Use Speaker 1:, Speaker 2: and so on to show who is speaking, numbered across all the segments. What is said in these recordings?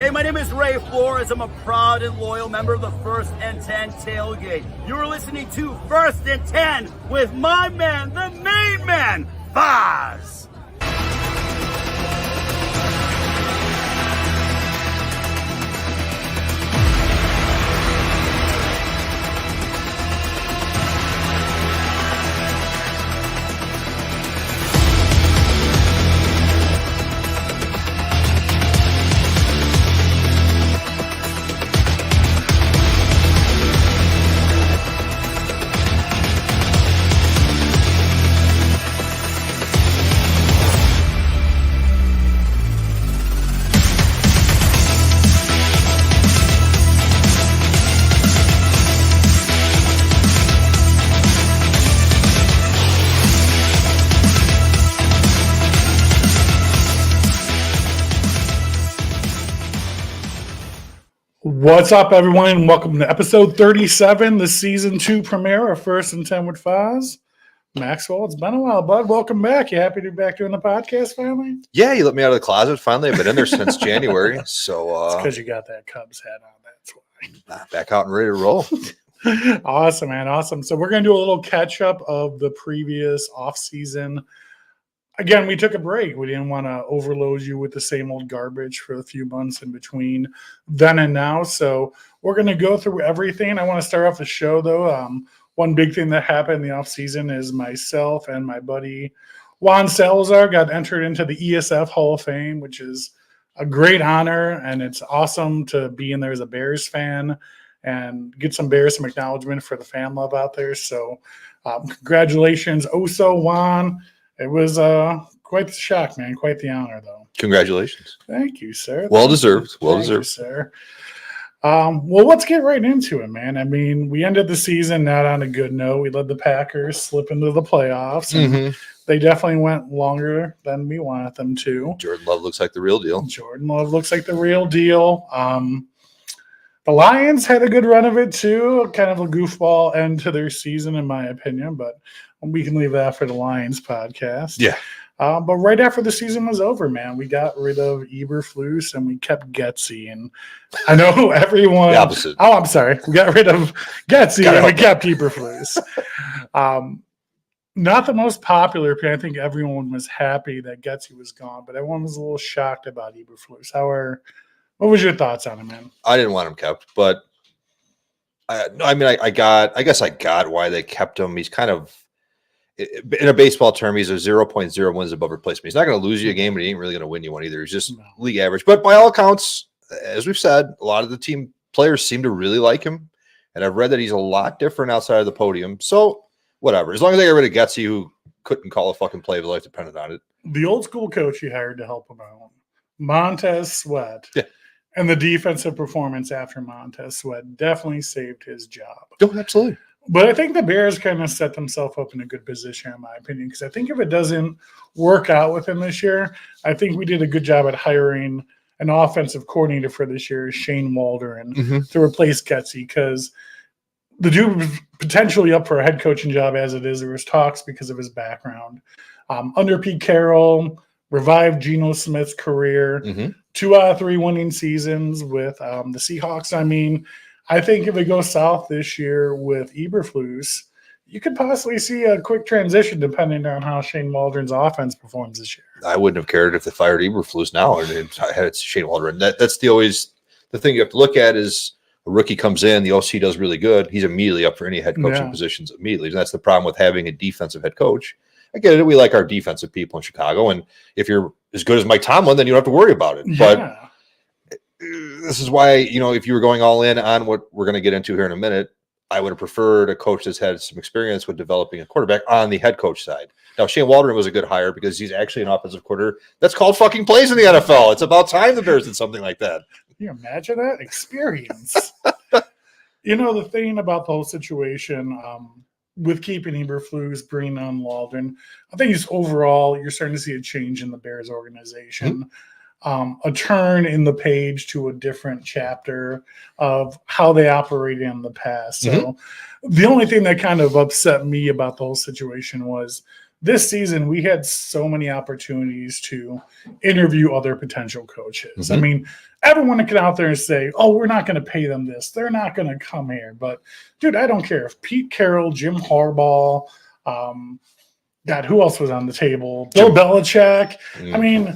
Speaker 1: Hey, my name is Ray Flores. I'm a proud and loyal member of the First and 10 Tailgate. You're listening to First and 10 with my man, the main man, Foz.
Speaker 2: What's up, everyone? Welcome to episode 37, the season 2 premiere of First and 10 with Foz. Maxwell, it's been a while, bud. Welcome back. You happy to be back doing the podcast finally?
Speaker 3: Yeah, you let me out of the closet finally. I've been in there since January. So
Speaker 2: it's because you got that Cubs hat on. That's why.
Speaker 3: Back out and ready to roll.
Speaker 2: Awesome, man. Awesome. So we're going to do a little catch up of the previous off season. Again, we took a break. We didn't want to overload you with the same old garbage for a few months in between then and now. So we're going to go through everything. I want to start off the show, though. One big thing that happened in the offseason is myself and my buddy Juan Salazar got entered into the ESF Hall of Fame, which is a great honor, and it's awesome to be in there as a Bears fan and get some acknowledgement for the fan love out there. So congratulations, Oso, Juan. It was quite the shock, man. Quite the honor, though.
Speaker 3: Congratulations.
Speaker 2: Thank you, sir.
Speaker 3: Well deserved. Well
Speaker 2: Thank you,
Speaker 3: deserved,
Speaker 2: sir. Well, let's get right into it, man. I mean, we ended the season not on a good note. We let the Packers slip into the playoffs, and they definitely went longer than we wanted them to.
Speaker 3: Jordan Love looks like the real deal.
Speaker 2: Jordan Love looks like the real deal. The Lions had a good run of it, too. Kind of a goofball end to their season, in my opinion, but we can leave that for the Lions podcast.
Speaker 3: Yeah.
Speaker 2: But right after the season was over, man, we got rid of Eberflus and we kept Getsy. And I know everyone.
Speaker 3: The opposite.
Speaker 2: Oh, I'm sorry. We got rid of Getsy and we kept Eberflus. Not the most popular pick. I think everyone was happy that Getsy was gone, but everyone was a little shocked about Eberflus. What was your thoughts on him, man?
Speaker 3: I didn't want him kept, but I guess I got why they kept him. He's kind of, in a baseball term, he's a 0.0 wins above replacement. He's not going to lose you a game, but he ain't really going to win you one either. He's just league average. But by all accounts, as we've said, a lot of the team players seem to really like him. And I've read that he's a lot different outside of the podium. So whatever. As long as they get rid of Getsy, who couldn't call a fucking play if life depended on it.
Speaker 2: The old school coach he hired to help him out, Montez Sweat.
Speaker 3: Yeah. And
Speaker 2: the defensive performance after Montez Sweat definitely saved his job.
Speaker 3: Oh, absolutely.
Speaker 2: But I think the Bears kind of set themselves up in a good position, in my opinion, because I think if it doesn't work out with him this year, I think we did a good job at hiring an offensive coordinator for this year, Shane Waldron, to replace Getsy, because the dude was potentially up for a head coaching job as it is. There was talks because of his background. Under Pete Carroll, revived Geno Smith's career, 2 out of 3 winning seasons with the Seahawks. I mean, I think if it goes south this year with Eberflus, you could possibly see a quick transition depending on how Shane Waldron's offense performs this year.
Speaker 3: I wouldn't have cared if they fired Eberflus now and had Shane Waldron. That's the thing you have to look at is a rookie comes in, the OC does really good. He's immediately up for any head coaching positions immediately. And that's the problem with having a defensive head coach. I get it. We like our defensive people in Chicago. And if you're as good as Mike Tomlin, then you don't have to worry about it. But this is why, if you were going all in on what we're going to get into here in a minute, I would have preferred a coach that's had some experience with developing a quarterback on the head coach side. Now, Shane Waldron was a good hire because he's actually an offensive coordinator that's called fucking plays in the NFL. It's about time the Bears did something like that.
Speaker 2: Can you imagine that experience? The thing about the whole situation with keeping Eberflus, bringing on Waldron, I think overall you're starting to see a change in the Bears organization. A turn in the page to a different chapter of how they operated in the past. So the only thing that kind of upset me about the whole situation was this season we had so many opportunities to interview other potential coaches. I mean, everyone can out there and say, oh, we're not going to pay them this. They're not going to come here. But, dude, I don't care. If Pete Carroll, Jim Harbaugh, God, who else was on the table? Bill Belichick. I mean,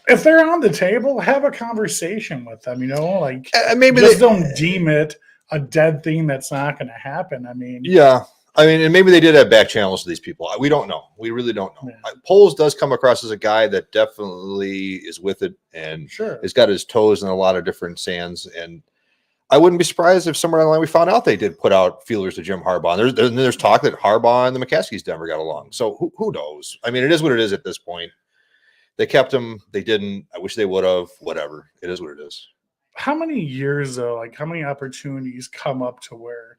Speaker 2: if they're on the table, have a conversation with them, like
Speaker 3: maybe
Speaker 2: just don't deem it a dead thing that's not going to happen. I mean,
Speaker 3: yeah. I mean, and maybe they did have back channels to these people. We don't know. We really don't know. Yeah. Poles does come across as a guy that definitely is with it and has got his toes in a lot of different sands. And I wouldn't be surprised if somewhere along the line we found out they did put out feelers to Jim Harbaugh. And there's talk that Harbaugh and the McCaskies never got along. So who knows? I mean, it is what it is at this point. They kept him. They didn't. I wish they would have. Whatever. It is what it is.
Speaker 2: How many years, though, like how many opportunities come up to where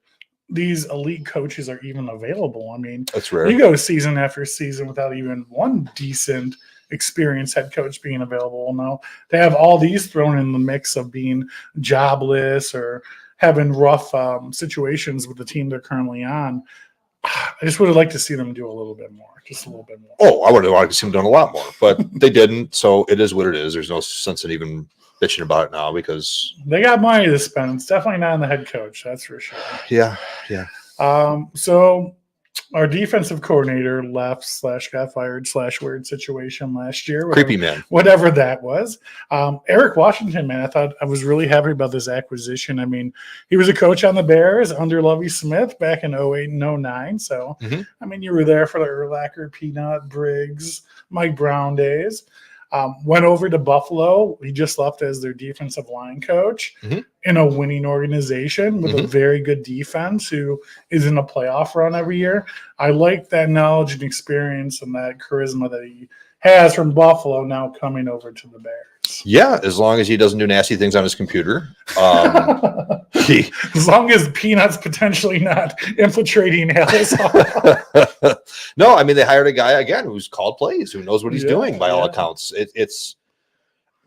Speaker 2: these elite coaches are even available? I mean,
Speaker 3: that's rare.
Speaker 2: You go season after season without even one decent experienced head coach being available. Now they have all these thrown in the mix of being jobless or having rough situations with the team they're currently on. I just would have liked to see them do a little bit more, just a little bit more.
Speaker 3: Oh, I would have liked to see them doing a lot more, but they didn't. So it is what it is. There's no sense in even bitching about it now because
Speaker 2: they got money to spend. It's definitely not on the head coach, that's for sure.
Speaker 3: Yeah.
Speaker 2: So our defensive coordinator left / got fired / weird situation last year.
Speaker 3: Creepy man.
Speaker 2: Whatever that was. Eric Washington, man, I was really happy about this acquisition. I mean, he was a coach on the Bears under Lovie Smith back in 08 and 09. So, I mean, you were there for the Urlacher, Peanut, Briggs, Mike Brown days. Went over to Buffalo. He just left as their defensive line coach in a winning organization with a very good defense who is in a playoff run every year. I like that knowledge and experience and that charisma that he has from Buffalo now coming over to the Bears.
Speaker 3: Yeah, as long as he doesn't do nasty things on his computer.
Speaker 2: As long as Peanut's potentially not infiltrating Alice.
Speaker 3: No, I mean, they hired a guy, again, who's called plays, who knows what he's doing by all accounts. It's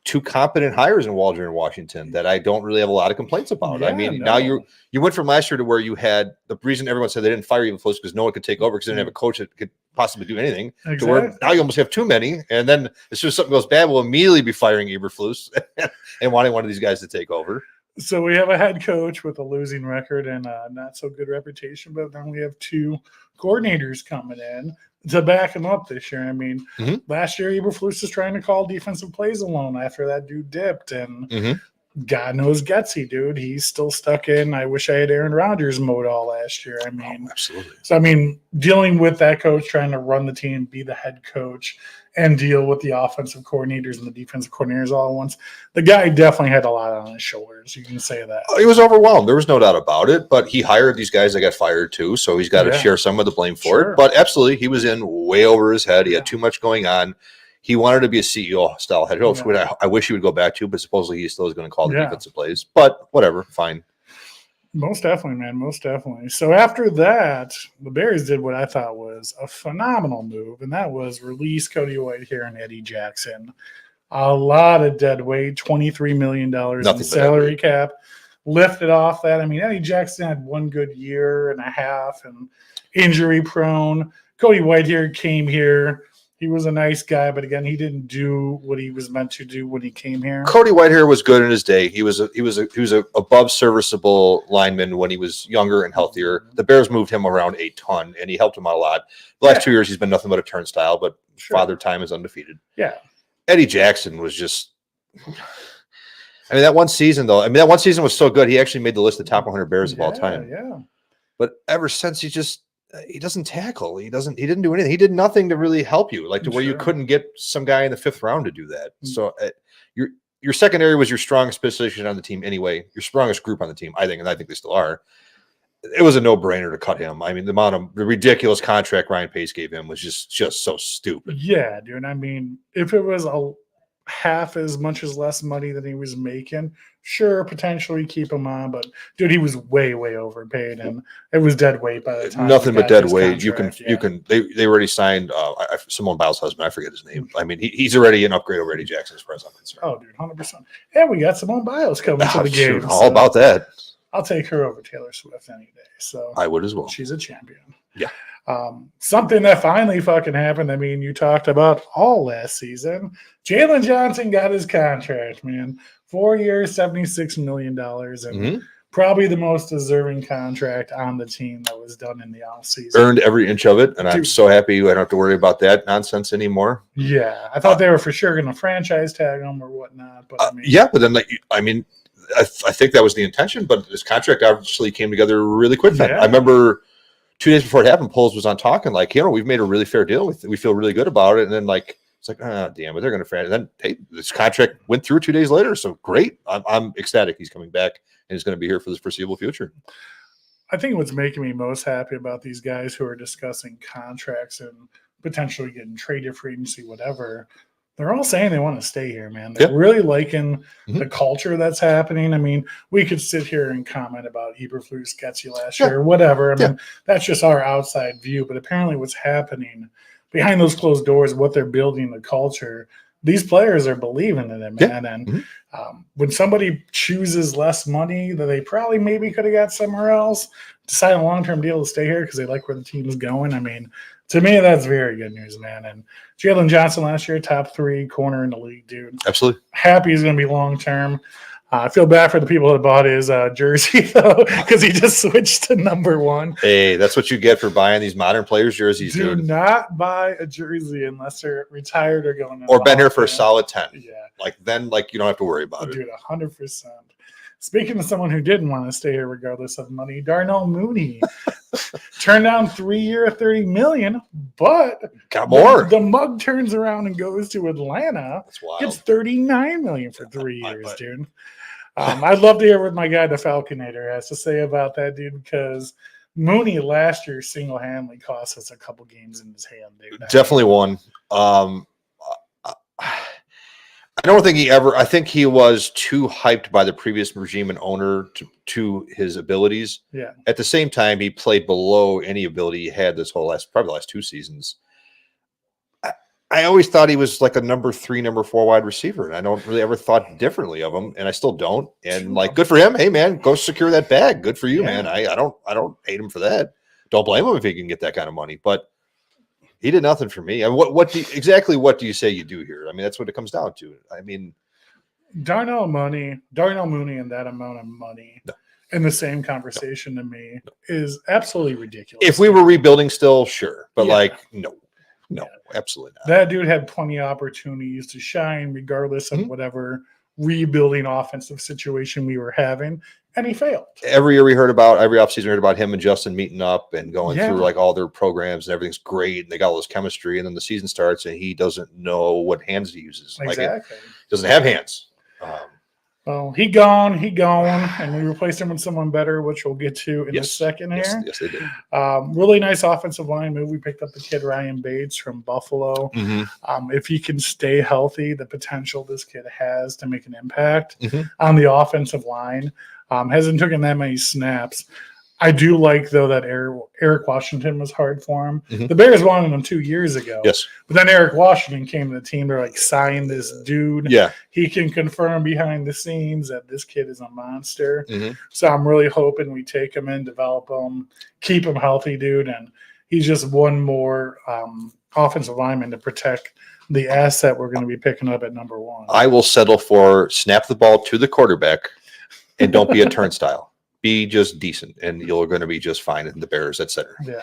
Speaker 3: two competent hires in Waldron and Washington that I don't really have a lot of complaints about. I mean, now you went from last year to where you had the reason everyone said they didn't fire Eberflus because no one could take over because they didn't have a coach that could possibly do anything. To where now you almost have too many, and then as soon as something goes bad, we'll immediately be firing Eberflus and wanting one of these guys to take over.
Speaker 2: So we have a head coach with a losing record and a not so good reputation, but then we have two coordinators coming in to back him up this year. I mean, last year Eberflus was trying to call defensive plays alone after that dude dipped, and God knows Getsy, dude. He's still stuck in I wish I had Aaron Rodgers mode all last year. I mean,
Speaker 3: absolutely.
Speaker 2: So, I mean, dealing with that coach, trying to run the team, be the head coach, and deal with the offensive coordinators and the defensive coordinators all at once. The guy definitely had a lot on his shoulders. You can say that.
Speaker 3: He was overwhelmed. There was no doubt about it, but he hired these guys that got fired too, so he's got to share some of the blame for it. But absolutely, he was in way over his head. He had too much going on. He wanted to be a CEO-style head coach, which I wish he would go back to, but supposedly he still is going to call the defensive plays. But whatever, fine.
Speaker 2: Most definitely, man. Most definitely. So after that, the Bears did what I thought was a phenomenal move, and that was release Cody Whitehair and Eddie Jackson. A lot of dead weight, $23 million in salary cap. Lifted off that. I mean, Eddie Jackson had one good year and a half and injury prone. Cody Whitehair came here. He was a nice guy, but again, he didn't do what he was meant to do when he came here.
Speaker 3: Cody Whitehair was good in his day. He was a above serviceable lineman when he was younger and healthier. The Bears moved him around a ton, and he helped him out a lot. The last 2 years, he's been nothing but a turnstile, but Father Time is undefeated.
Speaker 2: Yeah.
Speaker 3: Eddie Jackson was just – I mean, that one season, though, that one season was so good, he actually made the list of top 100 Bears of all time.
Speaker 2: Yeah.
Speaker 3: But ever since, he doesn't tackle. He didn't do anything. He did nothing to really help you, like to where you couldn't get some guy in the 5th round to do that. So your secondary was your strongest position on the team anyway, your strongest group on the team, I think, and I think they still are. It was a no-brainer to cut him. I mean, the ridiculous contract Ryan Pace gave him was just so stupid.
Speaker 2: Yeah, dude. I mean, if it was a half as much as less money than he was making, sure, potentially keep him on, but dude, he was way overpaid, and it was dead weight by the time.
Speaker 3: Nothing but dead weight. They already signed Simone Biles' husband. I forget his name. I mean, he's already an upgrade over Eddie Jackson as far as I'm concerned.
Speaker 2: Oh, dude, 100%. And we got Simone Biles coming to the game.
Speaker 3: All about that.
Speaker 2: I'll take her over Taylor Swift any day. So
Speaker 3: I would as well.
Speaker 2: She's a champion.
Speaker 3: Yeah.
Speaker 2: Something that finally fucking happened. I mean, you talked about all last season. Jalen Johnson got his contract, man. 4 years, $76 million, and probably the most deserving contract on the team that was done in the offseason.
Speaker 3: Earned every inch of it, and I'm so happy I don't have to worry about that nonsense anymore.
Speaker 2: Yeah, I thought they were for sure going to franchise tag him or whatnot. But I mean,
Speaker 3: but then, I think that was the intention, but this contract obviously came together really quick then. I remember 2 days before it happened, Poles was on talking we've made a really fair deal. We feel really good about it. And then it's like, damn it, they're going to franchise. And then this contract went through 2 days later. So great. I'm ecstatic he's coming back and he's going to be here for the foreseeable future.
Speaker 2: I think what's making me most happy about these guys who are discussing contracts and potentially getting traded for agency, whatever, they're all saying they want to stay here, man. They're really liking the culture that's happening. I mean, we could sit here and comment about Eberflus, Getsy last year, or whatever. I mean, that's just our outside view. But apparently what's happening behind those closed doors, what they're building, the culture, these players are believing in it, man. And when somebody chooses less money that they probably maybe could have got somewhere else, decide a long-term deal to stay here because they like where the team is going, I mean, to me, that's very good news, man. And Jalen Johnson last year, top 3 corner in the league, dude.
Speaker 3: Absolutely.
Speaker 2: Happy he's going to be long-term. I feel bad for the people that bought his jersey, though, because he just switched to number 1.
Speaker 3: Hey, that's what you get for buying these modern players' jerseys,
Speaker 2: Do
Speaker 3: dude.
Speaker 2: not buy a jersey unless they're retired or going.
Speaker 3: Or been here for a solid 10.
Speaker 2: Yeah.
Speaker 3: Then you don't have to worry about it.
Speaker 2: Dude, 100%. Speaking of someone who didn't want to stay here regardless of money, Darnell Mooney turned down 3-year, $30 million, but
Speaker 3: got more.
Speaker 2: The mug turns around and goes to Atlanta.
Speaker 3: That's wild.
Speaker 2: Gets $39 million for 3 years, dude. I'd love to hear what my guy, the Falconator, has to say about that, dude, because Mooney last year single-handedly cost us a couple games in his hand, dude.
Speaker 3: Definitely one. I don't think I think he was too hyped by the previous regime and owner to his abilities.
Speaker 2: Yeah.
Speaker 3: At the same time, he played below any ability he had probably the last 2 seasons. I always thought he was like a number 3, number 4 wide receiver. And I don't really ever thought differently of him. And I still don't. And good for him. Hey man, go secure that bag. Good for you, man. I don't hate him for that. Don't blame him if he can get that kind of money, but he did nothing for me. And what do you say you do here? I mean, that's what it comes down to. I mean,
Speaker 2: Darnell Mooney and that amount of money in the same conversation to me is absolutely ridiculous.
Speaker 3: If we were rebuilding still, sure. But no, absolutely not.
Speaker 2: That dude had plenty of opportunities to shine regardless of whatever rebuilding offensive situation we were having, and he failed.
Speaker 3: Every offseason we heard about him and Justin meeting up and going through all their programs and everything's great and they got all this chemistry, and then the season starts and he doesn't know what hands he uses.
Speaker 2: Exactly.
Speaker 3: Doesn't have hands.
Speaker 2: Well, he gone, and we replaced him with someone better, which we'll get to in a second here.
Speaker 3: Yes, they did.
Speaker 2: Really nice offensive line move. We picked up the kid Ryan Bates from Buffalo. If he can stay healthy, the potential this kid has to make an impact on the offensive line. Hasn't taken that many snaps. I do like, though, that Eric Washington was hard for him. The Bears wanted him 2 years ago.
Speaker 3: Yes.
Speaker 2: But then Eric Washington came to the team. They're like, sign this dude.
Speaker 3: Yeah.
Speaker 2: He can confirm behind the scenes that this kid is a monster. So I'm really hoping we take him in, develop him, keep him healthy, dude. And he's just one more offensive lineman to protect the asset we're going to be picking up at number 1.
Speaker 3: I will settle for snap the ball to the quarterback and don't be a turnstile. Be just decent, and you're going to be just fine in the Bears at center.
Speaker 2: Yeah.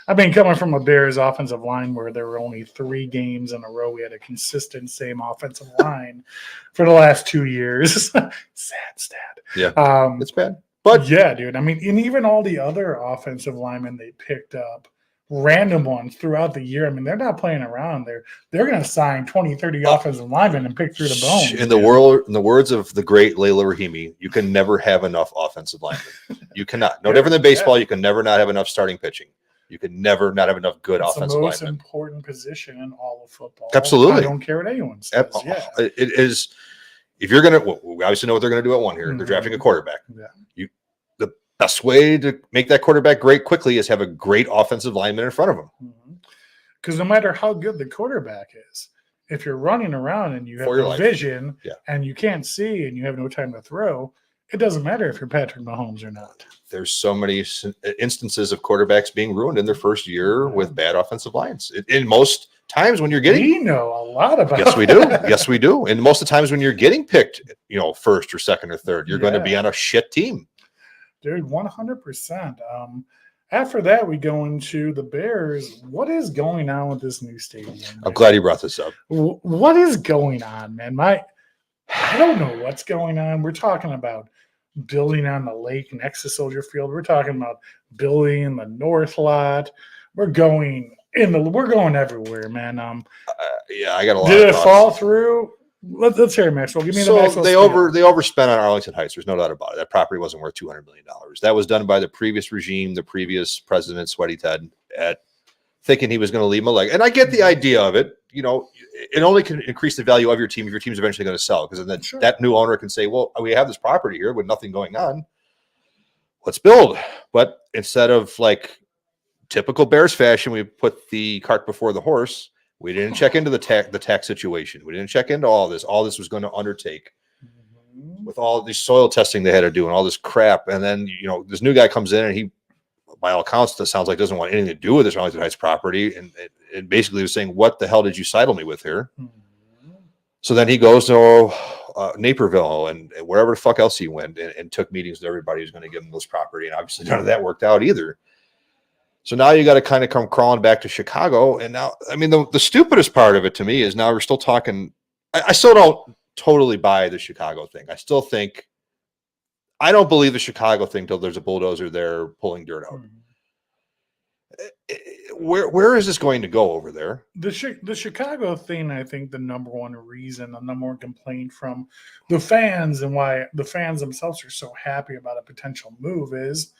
Speaker 2: I mean, coming from a Bears offensive line where there were only 3 games in a row, we had a consistent same offensive line for the last 2 years. Sad stat.
Speaker 3: Yeah, it's bad. But
Speaker 2: yeah, dude. I mean, and even all the other offensive linemen they picked up, random ones throughout the year. I mean, they're not playing around. They're going to sign 20, 30 offensive linemen and pick through the bone.
Speaker 3: In the words of the great Layla Rahimi, you can never have enough offensive linemen. You cannot. No different than baseball. You can never not have enough starting pitching. You can never not have enough good offensive linemen. It's the most
Speaker 2: important position in all of football.
Speaker 3: Absolutely.
Speaker 2: I don't care what anyone says.
Speaker 3: It is. If you're going to, we obviously know what they're going to do at 1 here. They're drafting a quarterback.
Speaker 2: Yeah.
Speaker 3: Best way to make that quarterback great quickly is have a great offensive lineman in front of him.
Speaker 2: Because no matter how good the quarterback is, if you're running around and you have no vision and you can't see and you have no time to throw, it doesn't matter if you're Patrick Mahomes or not.
Speaker 3: There's so many instances of quarterbacks being ruined in their first year with bad offensive lines. In most times when you're getting,
Speaker 2: we know a lot about.
Speaker 3: Yes, we do. Yes, we do. And most of the times when you're getting picked, first or second or third, you're going to be on a shit team.
Speaker 2: Dude, 100%. After that, we go into the Bears. What is going on with this new stadium? Man?
Speaker 3: I'm glad you brought this up.
Speaker 2: What is going on, man? I don't know what's going on. We're talking about building on the lake next to Soldier Field. We're talking about building in the north lot. We're going everywhere, man.
Speaker 3: I got a lot.
Speaker 2: Did it fall through? Let's hear it, Maxwell. Give me the Maxwell.
Speaker 3: They overspent on Arlington Heights. There's no doubt about it. That property wasn't worth $200 million. That was done by the previous regime, the previous president, Sweaty Ted, at thinking he was going to leave him a leg. And I get the idea of it. It only can increase the value of your team if your team's eventually going to sell. Because then that new owner can say, well, we have this property here with nothing going on. Let's build. But instead of like typical Bears fashion, we put the cart before the horse. We didn't check into the tax situation. We didn't check into all this. All this was going to undertake with all these soil testing they had to do and all this crap. And then, this new guy comes in and he, by all accounts, that sounds like doesn't want anything to do with this Arlington Heights property. And basically was saying, what the hell did you sidle me with here? So then he goes to Naperville and wherever the fuck else he went and took meetings with everybody who's going to give him this property. And obviously none of that worked out either. So now you got to kind of come crawling back to Chicago. And now, I mean, the stupidest part of it to me is now we're still talking. I still don't totally buy the Chicago thing. I still think, I don't believe the Chicago thing till there's a bulldozer there pulling dirt out. Where is this going to go over there?
Speaker 2: The Chicago thing, I think the number one reason, the number one complaint from the fans and why the fans themselves are so happy about a potential move is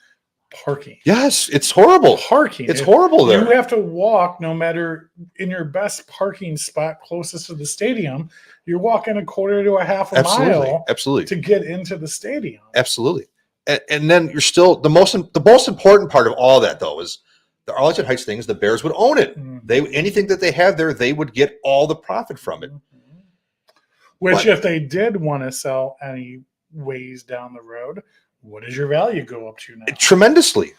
Speaker 2: parking.
Speaker 3: Yes, it's horrible.
Speaker 2: Parking.
Speaker 3: It's horrible there.
Speaker 2: You have to walk, no matter in your best parking spot closest to the stadium, you're walking a quarter to a half a mile to get into the stadium.
Speaker 3: Absolutely. And then you're still the most important part of all that though is the Arlington Heights things, the Bears would own it. Anything that they have there, they would get all the profit from it.
Speaker 2: Which if they did want to sell any ways down the road, what does your value go up to now? Tremendously.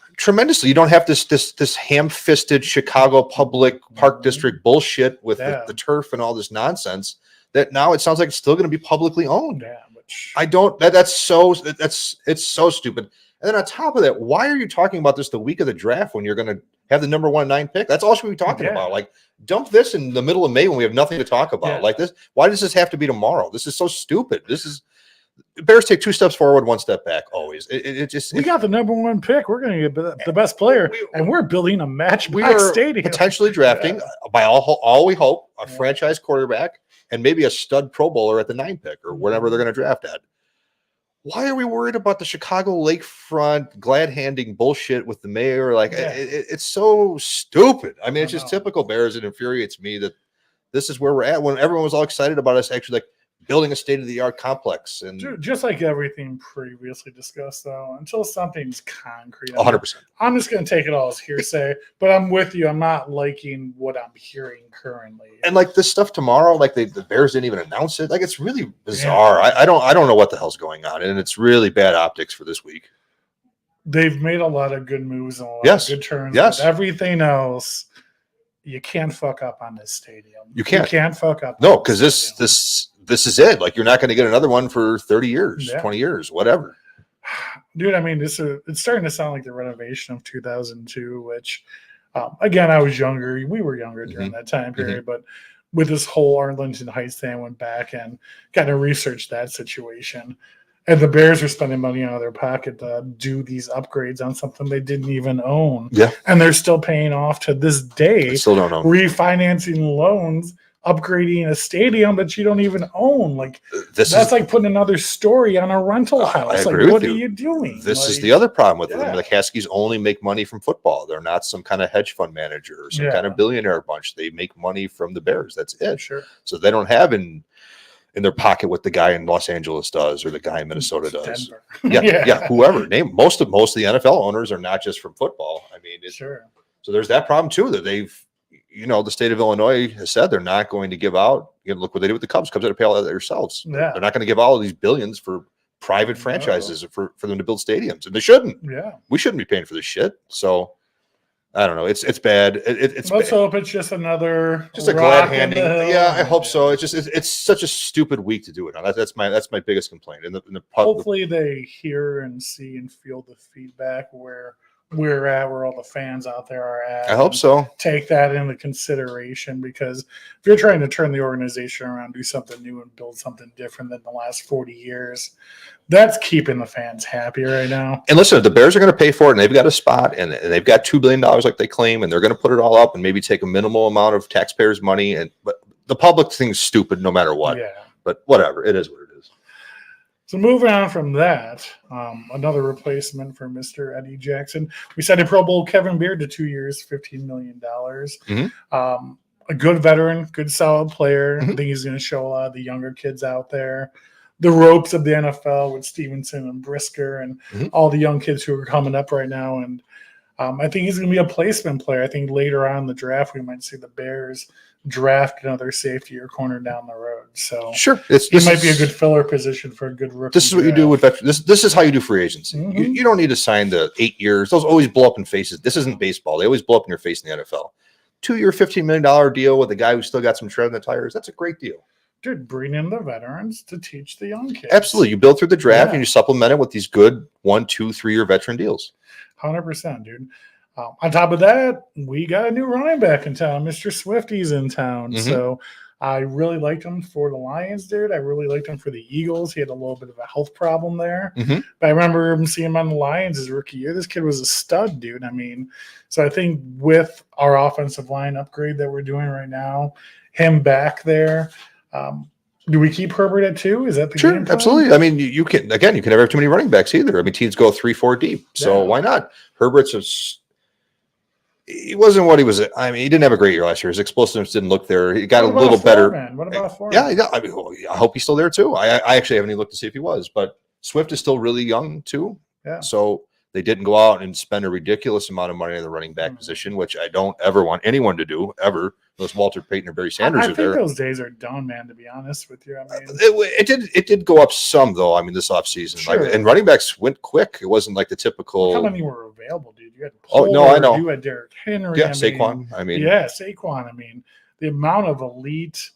Speaker 3: You don't have this ham-fisted Chicago public park district bullshit with the turf and all this nonsense that now it sounds like it's still going to be publicly owned.
Speaker 2: Yeah, which
Speaker 3: it's so stupid. And then on top of that, why are you talking about this the week of the draft when you're going to have the number 1-9 pick? That's all should we be talking about. Like, dump this in the middle of May when we have nothing to talk about. Like this. Why does this have to be tomorrow? This is so stupid. Bears take 2 steps forward, 1 step back. Always.
Speaker 2: We got the number 1 pick. We're going to get the best player, and we're building a matchback stadium.
Speaker 3: Potentially drafting by all we hope a franchise quarterback and maybe a stud Pro Bowler at the 9 pick or whatever they're going to draft at. Why are we worried about the Chicago lakefront glad-handing bullshit with the mayor? It's so stupid. I mean, it's just typical Bears. It infuriates me that this is where we're at when everyone was all excited about us actually building a state-of-the-art complex. And
Speaker 2: just like everything previously discussed, though, until something's concrete,
Speaker 3: 100%.
Speaker 2: I'm just going to take it all as hearsay. But I'm with you. I'm not liking what I'm hearing currently.
Speaker 3: And this stuff tomorrow, the Bears didn't even announce it. It's really bizarre. I don't know what the hell's going on, and it's really bad optics for this week.
Speaker 2: They've made a lot of good moves and a lot of good turns.
Speaker 3: Yes.
Speaker 2: But everything else, you can't fuck up on this stadium.
Speaker 3: You can't.
Speaker 2: You can't fuck up.
Speaker 3: No, because this is it. You're not going to get another one for 30 years, 20 years, whatever.
Speaker 2: Dude, I mean, it's starting to sound like the renovation of 2002, which, again, I was younger. We were younger during that time period, but with this whole Arlington Heights thing, I went back and kind of researched that situation. And the Bears are spending money out of their pocket to do these upgrades on something they didn't even own.
Speaker 3: Yeah.
Speaker 2: And they're still paying off to this day.
Speaker 3: I still don't know.
Speaker 2: Refinancing loans, upgrading a stadium that you don't even own. That's like putting another story on a rental house. What are you doing?
Speaker 3: This is the other problem with them. The Caskies only make money from football. They're not some kind of hedge fund manager or some kind of billionaire bunch. They make money from the Bears. That's it.
Speaker 2: Sure.
Speaker 3: So they don't have in their pocket what the guy in Los Angeles does or the guy in Minnesota does. Whoever. Most of the NFL owners are not just from football. I mean,
Speaker 2: sure.
Speaker 3: So there's that problem too, that they've, the state of Illinois has said they're not going to give out. Look what they did with the Cubs. Cubs had to pay all that themselves.
Speaker 2: Yeah.
Speaker 3: They're not going to give all of these billions for private franchises for them to build stadiums, and they shouldn't.
Speaker 2: Yeah,
Speaker 3: we shouldn't be paying for this shit. So I don't know. It's bad. It's
Speaker 2: let's
Speaker 3: bad.
Speaker 2: hope it's just another
Speaker 3: Just a glad
Speaker 2: rock in
Speaker 3: handing.
Speaker 2: the hill.
Speaker 3: Yeah, I hope so. It's such a stupid week to do it on. That's my biggest complaint. And
Speaker 2: hopefully they hear and see and feel the feedback where we're at, where all the fans out there are at.
Speaker 3: I hope so.
Speaker 2: Take that into consideration, because if you're trying to turn the organization around, do something new and build something different than the last 40 years, that's keeping the fans happy right now.
Speaker 3: And listen, the Bears are going to pay for it, and they've got a spot, and they've got $2 billion like they claim, and they're going to put it all up and maybe take a minimal amount of taxpayers' money. But the public thing's stupid no matter what.
Speaker 2: Yeah.
Speaker 3: But whatever, it is what it is.
Speaker 2: So moving on from that, another replacement for Mr. Eddie Jackson. We signed a Pro Bowl Kevin Beard to 2 years, $15 million. A good veteran, good solid player. I think he's going to show a lot of the younger kids out there the ropes of the NFL with Stevenson and Brisker and all the young kids who are coming up right now. And I think he's going to be a placement player. I think later on in the draft, we might see the Bears draft another safety or corner down the road. So
Speaker 3: sure,
Speaker 2: it might be a good filler position for a good rookie.
Speaker 3: This is what you do with veterans. This is how you do free agency. You don't need to sign the 8 years. Those always blow up in faces. This isn't baseball. They always blow up in your face in the NFL. 2 year, $15 million deal with a guy who's still got some tread in the tires. That's a great deal.
Speaker 2: Dude, bring in the veterans to teach the young kids.
Speaker 3: Absolutely. You build through the draft and you supplement it with these good 1, 2, 3 year veteran deals.
Speaker 2: 100%, dude. On top of that, we got a new running back in town. Mr. Swifty's in town. So I really liked him for the Lions, dude. I really liked him for the Eagles. He had a little bit of a health problem there. But I remember him seeing him on the Lions his rookie year. This kid was a stud, dude. I mean, so I think with our offensive line upgrade that we're doing right now, him back there, do we keep Herbert at 2? Is that the game plan?
Speaker 3: Absolutely. I mean, you can never have too many running backs either. I mean, teams go 3, 4 deep. So why not? He wasn't what he was. I mean, he didn't have a great year last year. His explosiveness didn't look there. He got a little better.
Speaker 2: What about Foreman?
Speaker 3: Yeah. I mean, I hope he's still there too. I actually haven't even looked to see if he was, but Swift is still really young too.
Speaker 2: Yeah.
Speaker 3: So they didn't go out and spend a ridiculous amount of money in the running back position, which I don't ever want anyone to do ever. Those Walter Payton or Barry Sanders
Speaker 2: I
Speaker 3: are there.
Speaker 2: think those days are done, man, to be honest with you. I mean,
Speaker 3: it did go up some though. I mean, this offseason.
Speaker 2: Sure.
Speaker 3: And running backs went quick. It wasn't like the typical.
Speaker 2: How many were available, dude? You had
Speaker 3: I know.
Speaker 2: You had Derrick Henry.
Speaker 3: Yeah, Saquon.
Speaker 2: Saquon. I mean, the amount of elite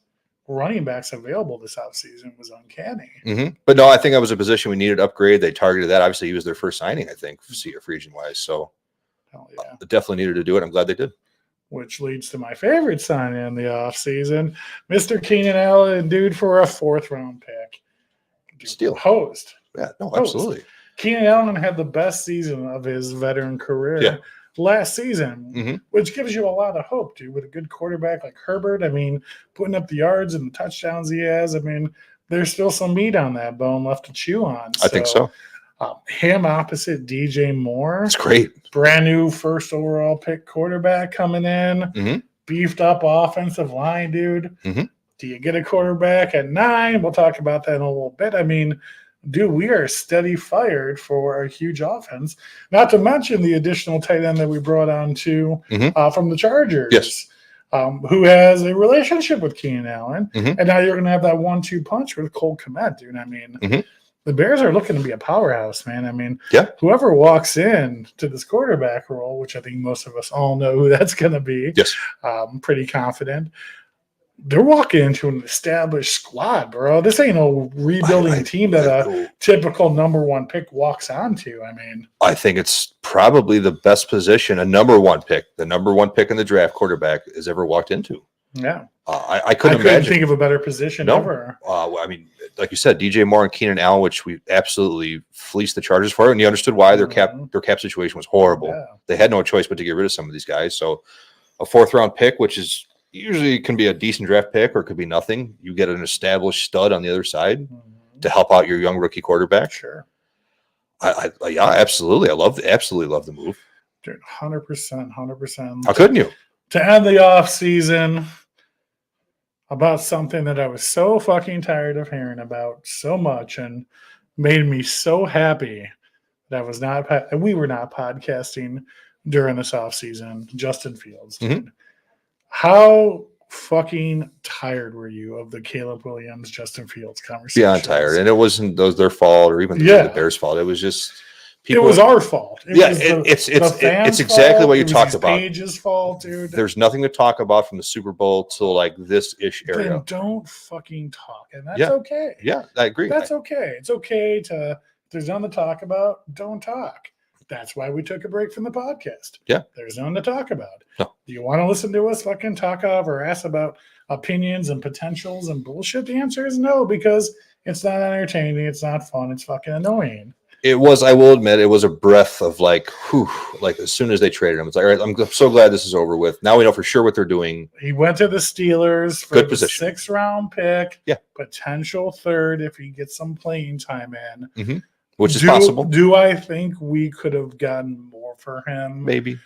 Speaker 2: running backs available this offseason was uncanny.
Speaker 3: But no, I think that was a position we needed to upgrade. They targeted that. Obviously, he was their first signing, I think, free agent wise. So they definitely needed to do it. I'm glad they did.
Speaker 2: Which leads to my favorite signing in the offseason, Mr. Keenan Allen, dude, for a 4th-round pick.
Speaker 3: Steal.
Speaker 2: Host.
Speaker 3: Yeah, no, absolutely.
Speaker 2: Keenan Allen had the best season of his veteran career last season, which gives you a lot of hope, dude, with a good quarterback like Herbert. I mean, putting up the yards and the touchdowns he has, I mean, there's still some meat on that bone left to chew on.
Speaker 3: I think so.
Speaker 2: Him opposite DJ Moore.
Speaker 3: It's great.
Speaker 2: Brand new first overall pick quarterback coming in. Beefed up offensive line, dude. Do you get a quarterback at 9? We'll talk about that in a little bit. I mean, dude, we are steady fired for a huge offense. Not to mention the additional tight end that we brought on too from the Chargers.
Speaker 3: Yes.
Speaker 2: Who has a relationship with Keenan Allen. And now you're going to have that 1-2 punch with Cole Kmet, dude. I mean, the Bears are looking to be a powerhouse, man. I mean, whoever walks in to this quarterback role, which I think most of us all know who that's going to be, I'm pretty confident. They're walking into an established squad, bro. This ain't no rebuilding team that a typical number 1 pick walks onto. I mean,
Speaker 3: I think it's probably the best position the number 1 pick in the draft quarterback has ever walked into.
Speaker 2: Yeah.
Speaker 3: I couldn't imagine.
Speaker 2: Think of a better position ever.
Speaker 3: I mean, like you said, DJ Moore and Keenan Allen, which we absolutely fleeced the Chargers for, and you understood why their cap situation was horrible. Yeah. They had no choice but to get rid of some of these guys. So a 4th-round pick, which is usually can be a decent draft pick or it could be nothing. You get an established stud on the other side to help out your young rookie quarterback.
Speaker 2: Sure.
Speaker 3: Yeah, absolutely. Absolutely love the move.
Speaker 2: Dude, 100%.
Speaker 3: How couldn't you?
Speaker 2: To end the offseason about something that I was so fucking tired of hearing about so much and made me so happy that we were not podcasting during this offseason. Justin Fields. How fucking tired were you of the Caleb Williams, Justin Fields conversation?
Speaker 3: Beyond tired. And it wasn't their fault or even the Bears' fault. It was just people.
Speaker 2: It was our fault.
Speaker 3: It's exactly what you talked about.
Speaker 2: Page's fault, dude.
Speaker 3: There's nothing to talk about from the Super Bowl till like this-ish area.
Speaker 2: Then don't fucking talk. And that's okay.
Speaker 3: Yeah, I agree.
Speaker 2: That's okay. It's okay to, if there's nothing to talk about, don't talk. That's why we took a break from the podcast.
Speaker 3: Yeah.
Speaker 2: There's nothing to talk about.
Speaker 3: No.
Speaker 2: Do you want to listen to us fucking talk off our ass about opinions and potentials and bullshit? The answer is no, because it's not entertaining. It's not fun. It's fucking annoying.
Speaker 3: It was, I will admit, it was a breath of like, whew, like as soon as they traded him, it's like, all right, I'm so glad this is over with. Now we know for sure what they're doing.
Speaker 2: He went to the Steelers for
Speaker 3: Good
Speaker 2: the
Speaker 3: position.
Speaker 2: 6th round pick.
Speaker 3: Yeah.
Speaker 2: Potential 3rd if he gets some playing time in.
Speaker 3: Mm-hmm. Which is possible.
Speaker 2: Do I think we could have gotten more for him?
Speaker 3: Maybe.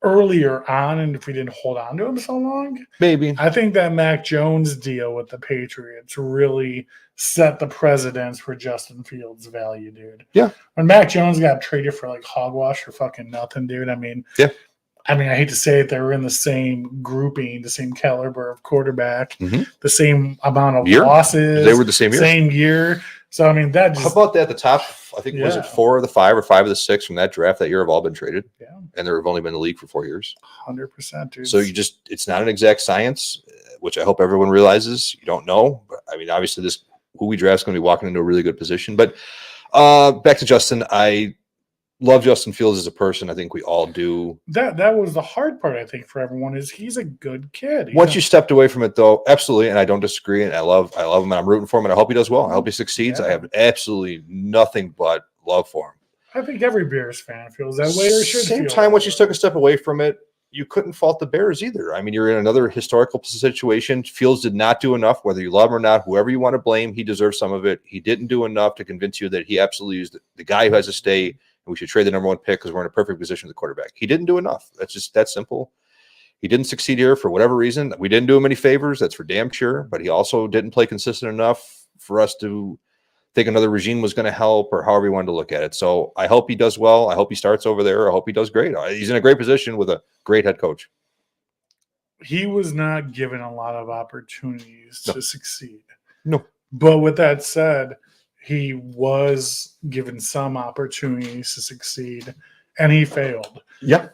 Speaker 2: Earlier on, and if we didn't hold on to him so long?
Speaker 3: Maybe.
Speaker 2: I think that Mac Jones deal with the Patriots really set the precedence for Justin Fields' value, dude.
Speaker 3: Yeah.
Speaker 2: When Mac Jones got traded for like hogwash for fucking nothing, dude. I mean, I hate to say it, they were in the same grouping, the same caliber of quarterback, the same amount of losses.
Speaker 3: They were the same year.
Speaker 2: Same year. So, I mean, that just...
Speaker 3: How about that? The top, I think, was it 4 of the 5 or 5 of the 6 from that draft that year have all been traded?
Speaker 2: Yeah.
Speaker 3: And there have only been in the league for 4 years.
Speaker 2: 100%, dude.
Speaker 3: So it's not an exact science, which I hope everyone realizes. You don't know. But, I mean, obviously, who we draft is going to be walking into a really good position. But back to Justin, I love Justin Fields as a person. I think we all do.
Speaker 2: That was the hard part, I think, for everyone, is he's a good kid.
Speaker 3: Once you stepped away from it, though, absolutely, and I don't disagree, and I love him, and I'm rooting for him, and I hope he does well. I hope he succeeds. I have absolutely nothing but love for him.
Speaker 2: I think every Bears fan feels that way, or should
Speaker 3: Same
Speaker 2: feel
Speaker 3: time,
Speaker 2: that
Speaker 3: once you
Speaker 2: way.
Speaker 3: took a step away from it, you couldn't fault the Bears either. I mean, you're in another historical situation. Fields did not do enough, whether you love him or not, whoever you want to blame, he deserves some of it. He didn't do enough to convince you that he absolutely is the guy who has to stay, and we should trade the number 1 pick because we're in a perfect position with the quarterback. He didn't do enough. That's just that simple. He didn't succeed here for whatever reason. We didn't do him any favors. That's for damn sure. But he also didn't play consistent enough for us to think another regime was going to help, or however you wanted to look at it. So I hope he does well. I hope he starts over there. I hope he does great. He's in a great position with a great head coach.
Speaker 2: He was not given a lot of opportunities to succeed.
Speaker 3: No.
Speaker 2: But with that said, he was given some opportunities to succeed, and he failed.
Speaker 3: Yeah.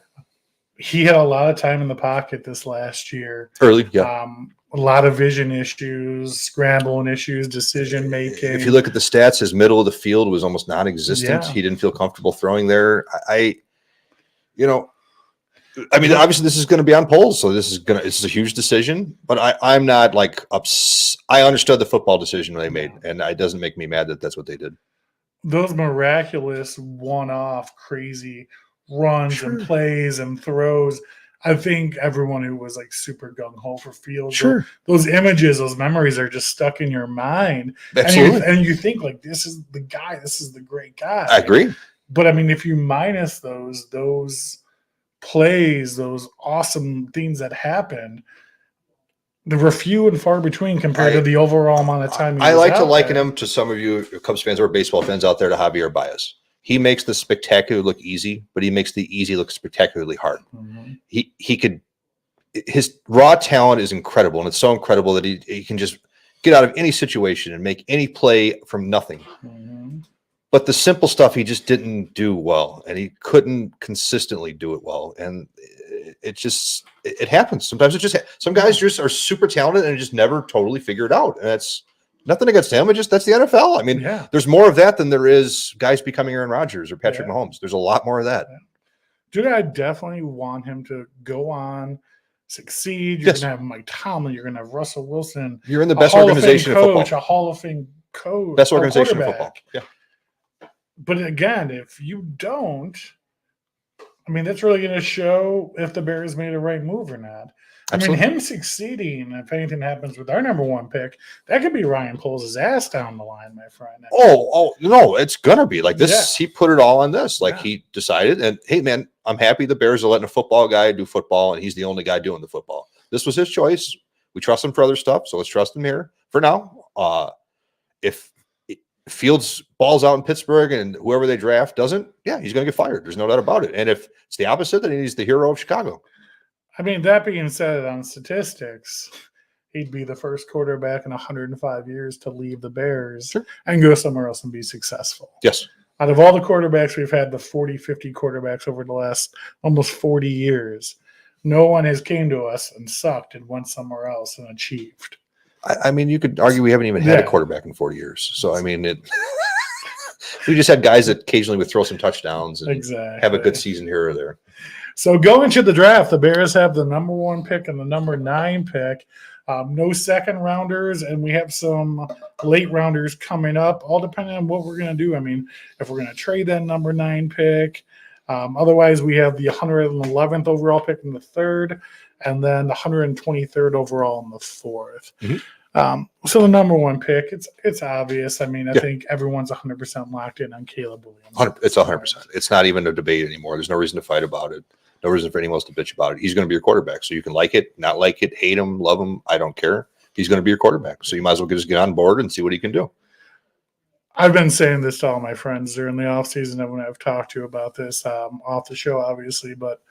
Speaker 2: He had a lot of time in the pocket this last year.
Speaker 3: Early, yeah.
Speaker 2: A lot of vision issues, scrambling issues, decision making.
Speaker 3: If you look at the stats, his middle of the field was almost non-existent.
Speaker 2: Yeah.
Speaker 3: He didn't feel comfortable throwing there. Obviously this is going to be on polls, so this is a huge decision. But I'm not like I understood the football decision they made, and it doesn't make me mad that that's what they did.
Speaker 2: Those miraculous one-off crazy runs and plays and throws. I think everyone who was like super gung-ho for Fields, those images, those memories are just stuck in your mind.
Speaker 3: Absolutely.
Speaker 2: And you think like, this is the guy, this is the great guy.
Speaker 3: I agree.
Speaker 2: But I mean, if you minus those plays, those awesome things that happened, they were few and far between compared to the overall amount of time.
Speaker 3: I like to liken him to some of you Cubs fans or baseball fans out there to Javier Baez. He makes the spectacular look easy, but he makes the easy look spectacularly hard. Mm-hmm. His raw talent is incredible, and it's so incredible that he can just get out of any situation and make any play from nothing. Mm-hmm. But the simple stuff he just didn't do well, and he couldn't consistently do it well. And it happens. Sometimes some guys just are super talented and just never totally figure it out. And that's nothing against him. That's the NFL. I mean, there's more of that than there is guys becoming Aaron Rodgers or Patrick Mahomes. There's a lot more of that.
Speaker 2: Yeah. Dude, I definitely want him to go on, succeed. You're going to have Mike Tomlin. You're going to have Russell Wilson.
Speaker 3: You're in the best organization of football.
Speaker 2: A Hall of Fame coach.
Speaker 3: Best organization of football. Yeah.
Speaker 2: But again, if you don't, I mean, that's really going to show if the Bears made a right move or not. Absolutely. I mean, him succeeding, if anything happens with our number 1 pick, that could be Ryan pulls his ass down the line, my friend.
Speaker 3: Oh, no, it's going to be like this. Yeah. He put it all on this. Like he decided, and hey, man, I'm happy the Bears are letting a football guy do football, and he's the only guy doing the football. This was his choice. We trust him for other stuff, so let's trust him here for now. If Fields balls out in Pittsburgh and whoever they draft doesn't, he's going to get fired. There's no doubt about it. And if it's the opposite, then he's the hero of Chicago.
Speaker 2: I mean, that being said, on statistics, he'd be the first quarterback in 105 years to leave the Bears
Speaker 3: Sure.
Speaker 2: and go somewhere else and be successful.
Speaker 3: Yes.
Speaker 2: Out of all the quarterbacks we've had, the 40, 50 quarterbacks over the last almost 40 years, no one has came to us and sucked and went somewhere else and achieved.
Speaker 3: I mean, you could argue we haven't even had a quarterback in 40 years. So, I mean, we just had guys that occasionally would throw some touchdowns and have a good season here or there.
Speaker 2: So going to the draft, the Bears have the number 1 pick and the number 9 pick. No second rounders, and we have some late rounders coming up, all depending on what we're going to do. I mean, if we're going to trade that number 9 pick. Otherwise, we have the 111th overall pick in the 3rd, and then the 123rd overall in the 4th.
Speaker 3: Mm-hmm.
Speaker 2: So the number 1 pick, it's obvious. I mean, I think everyone's 100% locked in on Caleb Williams.
Speaker 3: It's 100%. It's not even a debate anymore. There's no reason to fight about it. No reason for anyone else to bitch about it. He's going to be your quarterback. So you can like it, not like it, hate him, love him. I don't care. He's going to be your quarterback. So you might as well just get on board and see what he can do.
Speaker 2: I've been saying this to all my friends during the offseason and when I've talked to about this off the show, obviously, but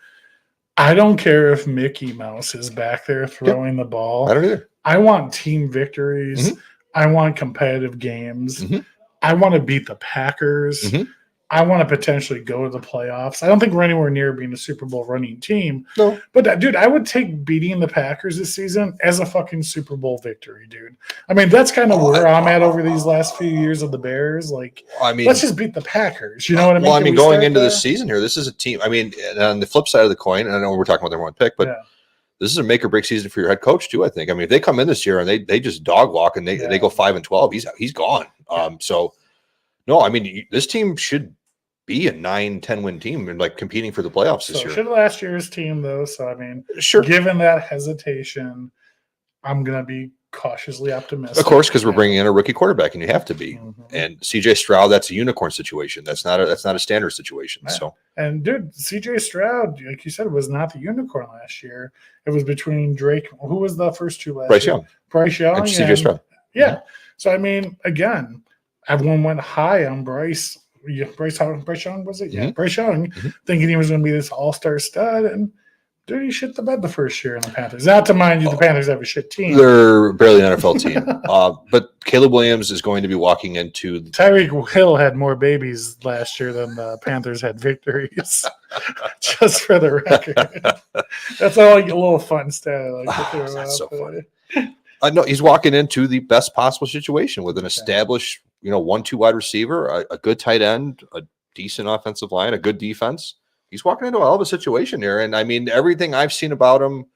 Speaker 2: I don't care if Mickey Mouse is back there throwing the ball.
Speaker 3: I don't either.
Speaker 2: I want team victories.
Speaker 3: Mm-hmm.
Speaker 2: I want competitive games.
Speaker 3: Mm-hmm.
Speaker 2: I want to beat the Packers.
Speaker 3: Mm-hmm.
Speaker 2: I want to potentially go to the playoffs. I don't think we're anywhere near being a Super Bowl running team.
Speaker 3: No.
Speaker 2: But, dude, I would take beating the Packers this season as a fucking Super Bowl victory, dude. I mean, that's kind of where I'm at over these last few years of the Bears. Like,
Speaker 3: I mean,
Speaker 2: let's just beat the Packers. You know what I mean?
Speaker 3: Well, I mean, going into this season here, this is a team. I mean, and on the flip side of the coin, and I know we're talking about their 1 pick, but this is a make or break season for your head coach too, I think. I mean, if they come in this year and they just dog walk and they go 5-12, he's gone. So, no, I mean, this team should be a 9-10 win team and like competing for the playoffs this year.
Speaker 2: Should last year's team though. So I mean,
Speaker 3: sure.
Speaker 2: Given that hesitation, I'm gonna be cautiously optimistic.
Speaker 3: Of course, because we're bringing in a rookie quarterback, and you have to be.
Speaker 2: Mm-hmm.
Speaker 3: And CJ Stroud, that's a unicorn situation. That's not a standard situation. Yeah. So,
Speaker 2: and dude, CJ Stroud, like you said, was not the unicorn last year. It was between Drake. Who was the first 2 last
Speaker 3: Bryce
Speaker 2: year?
Speaker 3: Young.
Speaker 2: Bryce Young
Speaker 3: and CJ Stroud.
Speaker 2: Yeah.
Speaker 3: Mm-hmm.
Speaker 2: So I mean, again, everyone went high on Bryce. Yeah, Bryce Young, was it? Yeah,
Speaker 3: Mm-hmm.
Speaker 2: Bryce Young, thinking he was going to be this all-star stud, and dude, he shit the bed the first year in the Panthers. Not to mind you, the Panthers have a shit team.
Speaker 3: They're barely an NFL team. But Caleb Williams is going to be walking into
Speaker 2: Tyreek Hill had more babies last year than the Panthers had victories. Just for the record. That's all like a little fun stat.
Speaker 3: That's so funny. No, he's walking into the best possible situation with an established, 1-2 wide receiver, a good tight end, a decent offensive line, a good defense. He's walking into a hell of a situation here. And I mean, everything I've seen about him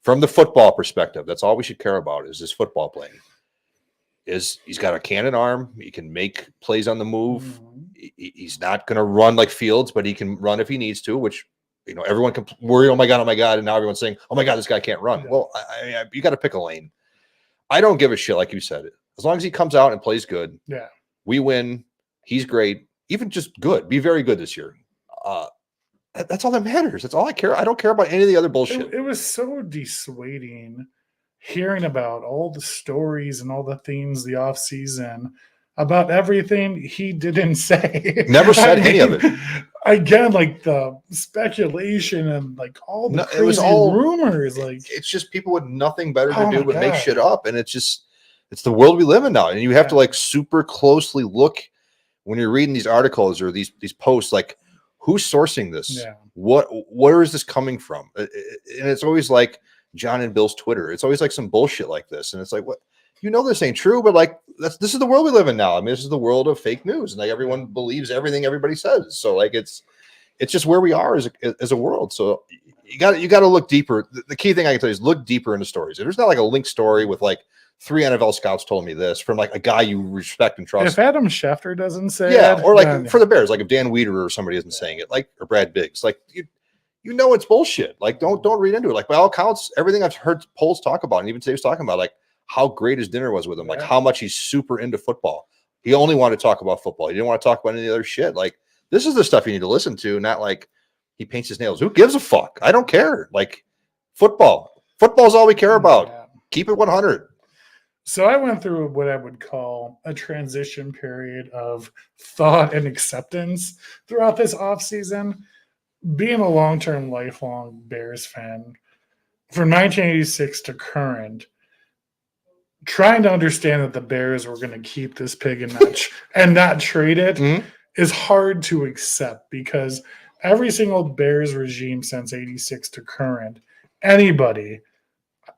Speaker 3: from the football perspective, that's all we should care about is his football playing. He's got a cannon arm. He can make plays on the move. Mm-hmm. He's not going to run like Fields, but he can run if he needs to, which, everyone can worry, oh my God. And now everyone's saying, oh my God, this guy can't run. Yeah. Well, you got to pick a lane. I don't give a shit, like you said. As long as he comes out and plays good, we win. He's great. Even just good. Be very good this year. That's all that matters. That's all I care. I don't care about any of the other bullshit.
Speaker 2: It was so dissuading hearing about all the stories and all the things the offseason about everything he didn't say.
Speaker 3: Never said any of it.
Speaker 2: Again, like the speculation and like all the crazy
Speaker 3: it was all
Speaker 2: rumors. Like
Speaker 3: it's just people with nothing better to do but make shit up. And it's the world we live in now. And you have to like super closely look when you're reading these articles or these posts, like who's sourcing this? Yeah. Where is this coming from? And it's always like John and Bill's Twitter. It's always like some bullshit like this. And it's like, what? This ain't true, but like this is the world we live in now. I mean, this is the world of fake news, and like everyone believes everything everybody says. So like it's just where we are as a world. So you got to look deeper. The key thing I can tell you is look deeper into stories. There's not like a link story with like 3 NFL scouts told me this from like a guy you respect and trust.
Speaker 2: If Adam Schefter doesn't say it,
Speaker 3: or like for the Bears, like if Dan Weeder or somebody isn't saying it, like or Brad Biggs, like it's bullshit. Like don't read into it. Like by all accounts, everything I've heard polls talk about, and even today was talking about like how great his dinner was with him, like how much he's super into football. He only wanted to talk about football. He didn't want to talk about any other shit. Like this is the stuff you need to listen to, not like he paints his nails. Who gives a fuck? I don't care. Like football's all we care about. Yeah. Keep it 100.
Speaker 2: So I went through what I would call a transition period of thought and acceptance throughout this offseason. Being a long-term, lifelong Bears fan, from 1986 to current, trying to understand that the Bears were going to keep this pig and not trade it is hard to accept, because every single Bears regime since 86 to current, anybody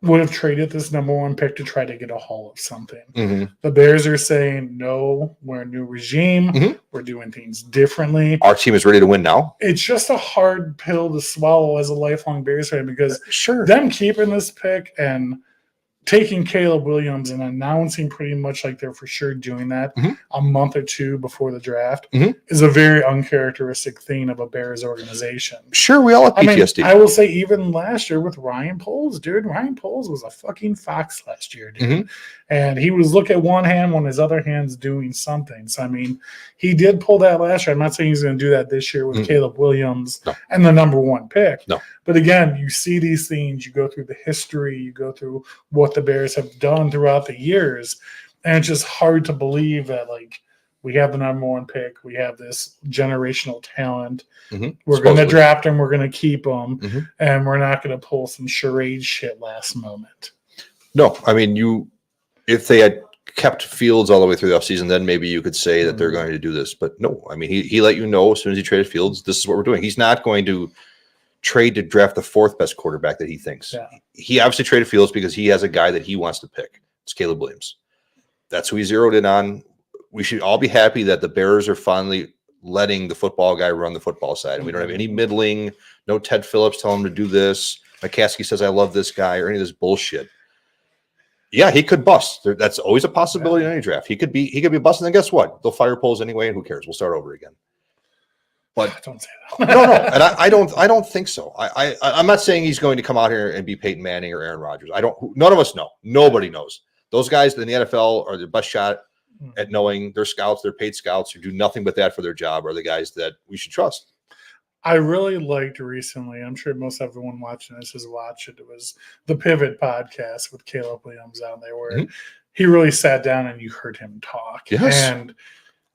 Speaker 2: would have traded this number 1 pick to try to get a haul of something. The Bears are saying, no, we're a new regime. We're doing things differently.
Speaker 3: Our team is ready to win now.
Speaker 2: It's just a hard pill to swallow as a lifelong Bears fan, because them keeping this pick and taking Caleb Williams and announcing pretty much like they're for sure doing that a month or 2 before the draft is a very uncharacteristic thing of a Bears organization.
Speaker 3: Sure, we all have PTSD.
Speaker 2: I will say even last year with Ryan Poles, dude, Ryan Poles was a fucking fox last year, dude. And he was look at one hand when his other hand's doing something. So, I mean, he did pull that last year. I'm not saying he's going to do that this year with Caleb Williams and the number 1 pick.
Speaker 3: No.
Speaker 2: But again, you see these things, you go through the history, you go through what the Bears have done throughout the years, and it's just hard to believe that, like, we have the number 1 pick, we have this generational talent, we're going to draft him, we're going to keep him, and we're not going to pull some charade shit last moment.
Speaker 3: No, I mean, if they had kept Fields all the way through the offseason, then maybe you could say that they're going to do this. But no, I mean, he let you know as soon as he traded Fields, this is what we're doing. He's not going to trade to draft the 4th best quarterback that he thinks. He obviously traded Fields because he has a guy that he wants to pick. It's Caleb Williams. That's who he zeroed in on. We should all be happy that the Bears are finally letting the football guy run the football side. And we don't have any middling, no Ted Phillips telling him to do this. McCaskey says, I love this guy, or any of this bullshit. Yeah, he could bust. That's always a possibility in any draft. He could be busting. Then guess what? They'll fire Poles anyway, and who cares? We'll start over again. But
Speaker 2: don't say that.
Speaker 3: No, and I don't think so. I'm not saying he's going to come out here and be Peyton Manning or Aaron Rodgers. None of us know. Nobody knows. Those guys in the NFL are their best shot at knowing their scouts, their paid scouts who do nothing but that for their job, are the guys that we should trust.
Speaker 2: I really liked recently, I'm sure most everyone watching this has watched it. It was the Pivot podcast with Caleb Williams on there, where he really sat down and you heard him talk.
Speaker 3: Yes.
Speaker 2: And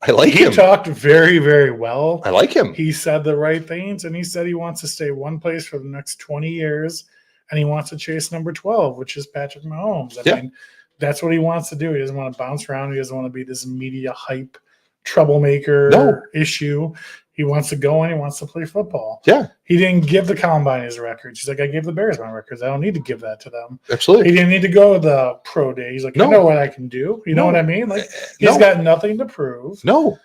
Speaker 3: I like him.
Speaker 2: He talked very, very well.
Speaker 3: I like him.
Speaker 2: He said the right things, and he said he wants to stay one place for the next 20 years, and he wants to chase number 12, which is Patrick Mahomes. I mean, that's what he wants to do. He doesn't want to bounce around. He doesn't want to be this media hype troublemaker issue. He wants to go and he wants to play football.
Speaker 3: Yeah.
Speaker 2: He didn't give the Combine his records. He's like, I gave the Bears my records. I don't need to give that to them.
Speaker 3: Absolutely.
Speaker 2: He didn't need to go to the pro day. He's like, I know what I can do. You know what I mean? Like, he's got nothing to prove.
Speaker 3: No.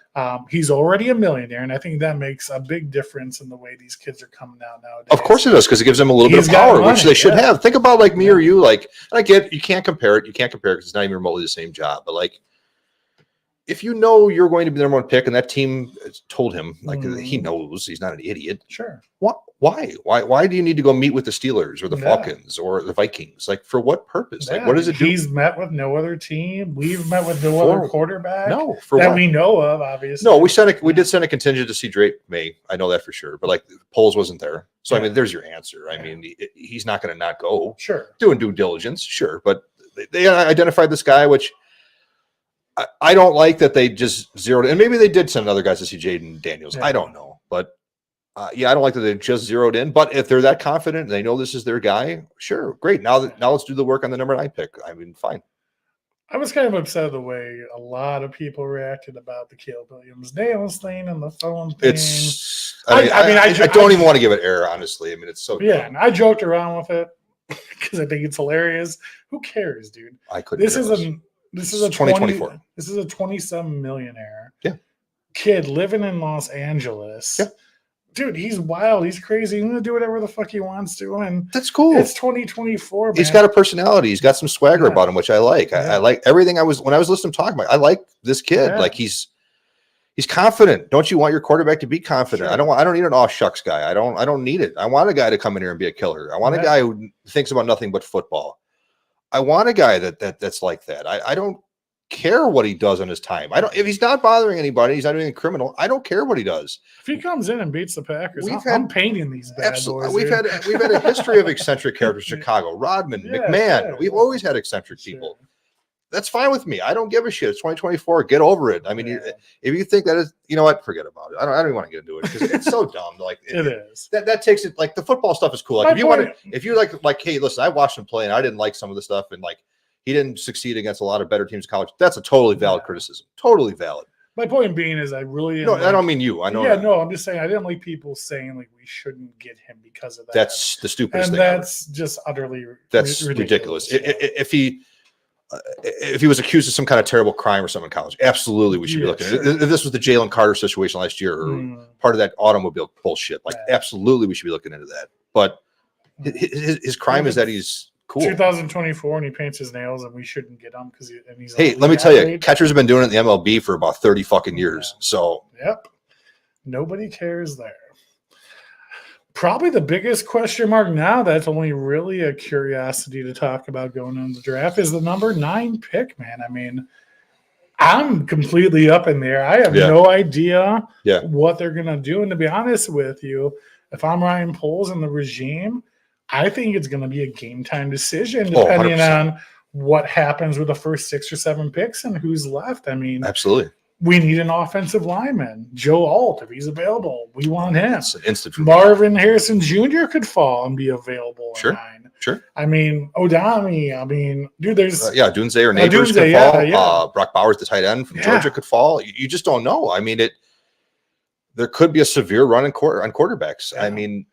Speaker 2: He's already a millionaire, and I think that makes a big difference in the way these kids are coming out nowadays.
Speaker 3: Of course it does, because it gives them a little bit of power, which they should have. Think about like me or you. Like, I get you can't compare it. You can't compare it because it's not even remotely the same job. But like, if you know you're going to be the number 1 pick, and that team told him, like he knows he's not an idiot.
Speaker 2: Sure.
Speaker 3: What? Why do you need to go meet with the Steelers or the Falcons or the Vikings? Like, for what purpose? Like, what does it do?
Speaker 2: He's met with no other team. We've met with no other quarterback.
Speaker 3: No,
Speaker 2: that we know of, obviously.
Speaker 3: No, we did send a contingent to see Drake May. I know that for sure. But like, Poles wasn't there, so I mean, there's your answer. I mean, he's not going to not go.
Speaker 2: Sure.
Speaker 3: Doing due diligence, sure, but they identified this guy, which I don't like that they just zeroed. And maybe they did send other guys to see Jaden Daniels. I don't know, but. I don't like that they just zeroed in. But if they're that confident and they know this is their guy, sure, great. Now let's do the work on the number 9 pick. I mean, fine.
Speaker 2: I was kind of upset at the way a lot of people reacted about the Caleb Williams nails thing and the phone thing.
Speaker 3: I don't even want to give it air, honestly. I mean, it's so dumb.
Speaker 2: And I joked around with it because I think it's hilarious. Who cares, dude?
Speaker 3: I couldn't. This is
Speaker 2: a
Speaker 3: 2024. This
Speaker 2: is a 27 millionaire
Speaker 3: kid
Speaker 2: living in Los Angeles.
Speaker 3: Yeah.
Speaker 2: Dude, he's wild. He's crazy. He's going to do whatever the fuck he wants to. And
Speaker 3: that's cool.
Speaker 2: It's 2024, man.
Speaker 3: He's got a personality. He's got some swagger about him, which I like. I like everything when I was listening to him talk about. I like this kid. Like, he's confident. Don't you want your quarterback to be confident?
Speaker 2: Sure.
Speaker 3: I don't need an aw shucks guy. I don't need it. I want a guy to come in here and be a killer. I want a guy who thinks about nothing but football. I want a guy that's like that. I don't care what he does on his time. If he's not bothering anybody, he's not doing anything criminal. I don't care what he does.
Speaker 2: If he comes in and beats the Packers, I'm painting these bad boys.
Speaker 3: We've had a history of eccentric characters. Chicago, Rodman, McMahon. We've always had eccentric people. That's fine with me. I don't give a shit. It's 2024. Get over it. I mean, if you think that is, you know what? Forget about it. I don't even want to get into it because it's so dumb. Like
Speaker 2: it is.
Speaker 3: That takes it. Like, the football stuff is cool. Like, if you like, hey, listen, I watched him play and I didn't like some of the stuff, and like, he didn't succeed against a lot of better teams in college. That's a totally valid criticism. Totally valid.
Speaker 2: My point being is I really
Speaker 3: no, I don't mean you. I know.
Speaker 2: Yeah, no, I'm just saying I didn't like people saying like we shouldn't get him because of that.
Speaker 3: That's the stupidest thing.
Speaker 2: That's just utterly ridiculous.
Speaker 3: If he was accused of some kind of terrible crime or something in college, absolutely we should be looking at it. If this was the Jalen Carter situation last year or part of that automobile bullshit, like absolutely we should be looking into that. But his crime is that he's cool.
Speaker 2: 2024 and he paints his nails and we shouldn't get him because he's
Speaker 3: hey, let me tell you, catchers have been doing it in the MLB for about 30 fucking years. So
Speaker 2: yep, nobody cares there. Probably the biggest question mark now that's only really a curiosity to talk about going into the draft is the number 9 pick, man. I mean, I'm completely up in there. I have no idea what they're going to do. And to be honest with you, if I'm Ryan Poles and the regime, I think it's going to be a game time decision depending on what happens with the first 6 or 7 picks and who's left. I mean,
Speaker 3: absolutely.
Speaker 2: We need an offensive lineman. Joe Alt, if he's available, we want him.
Speaker 3: It's an instant.
Speaker 2: Marvin Harrison Jr. could fall and be available.
Speaker 3: Sure.
Speaker 2: At 9.
Speaker 3: Sure.
Speaker 2: I mean, Odami. I mean, dude, there's
Speaker 3: Dunze or Neighbors could fall. Brock Bowers, the tight end from Georgia, could fall. You just don't know. I mean, there could be a severe run on quarterbacks. I mean,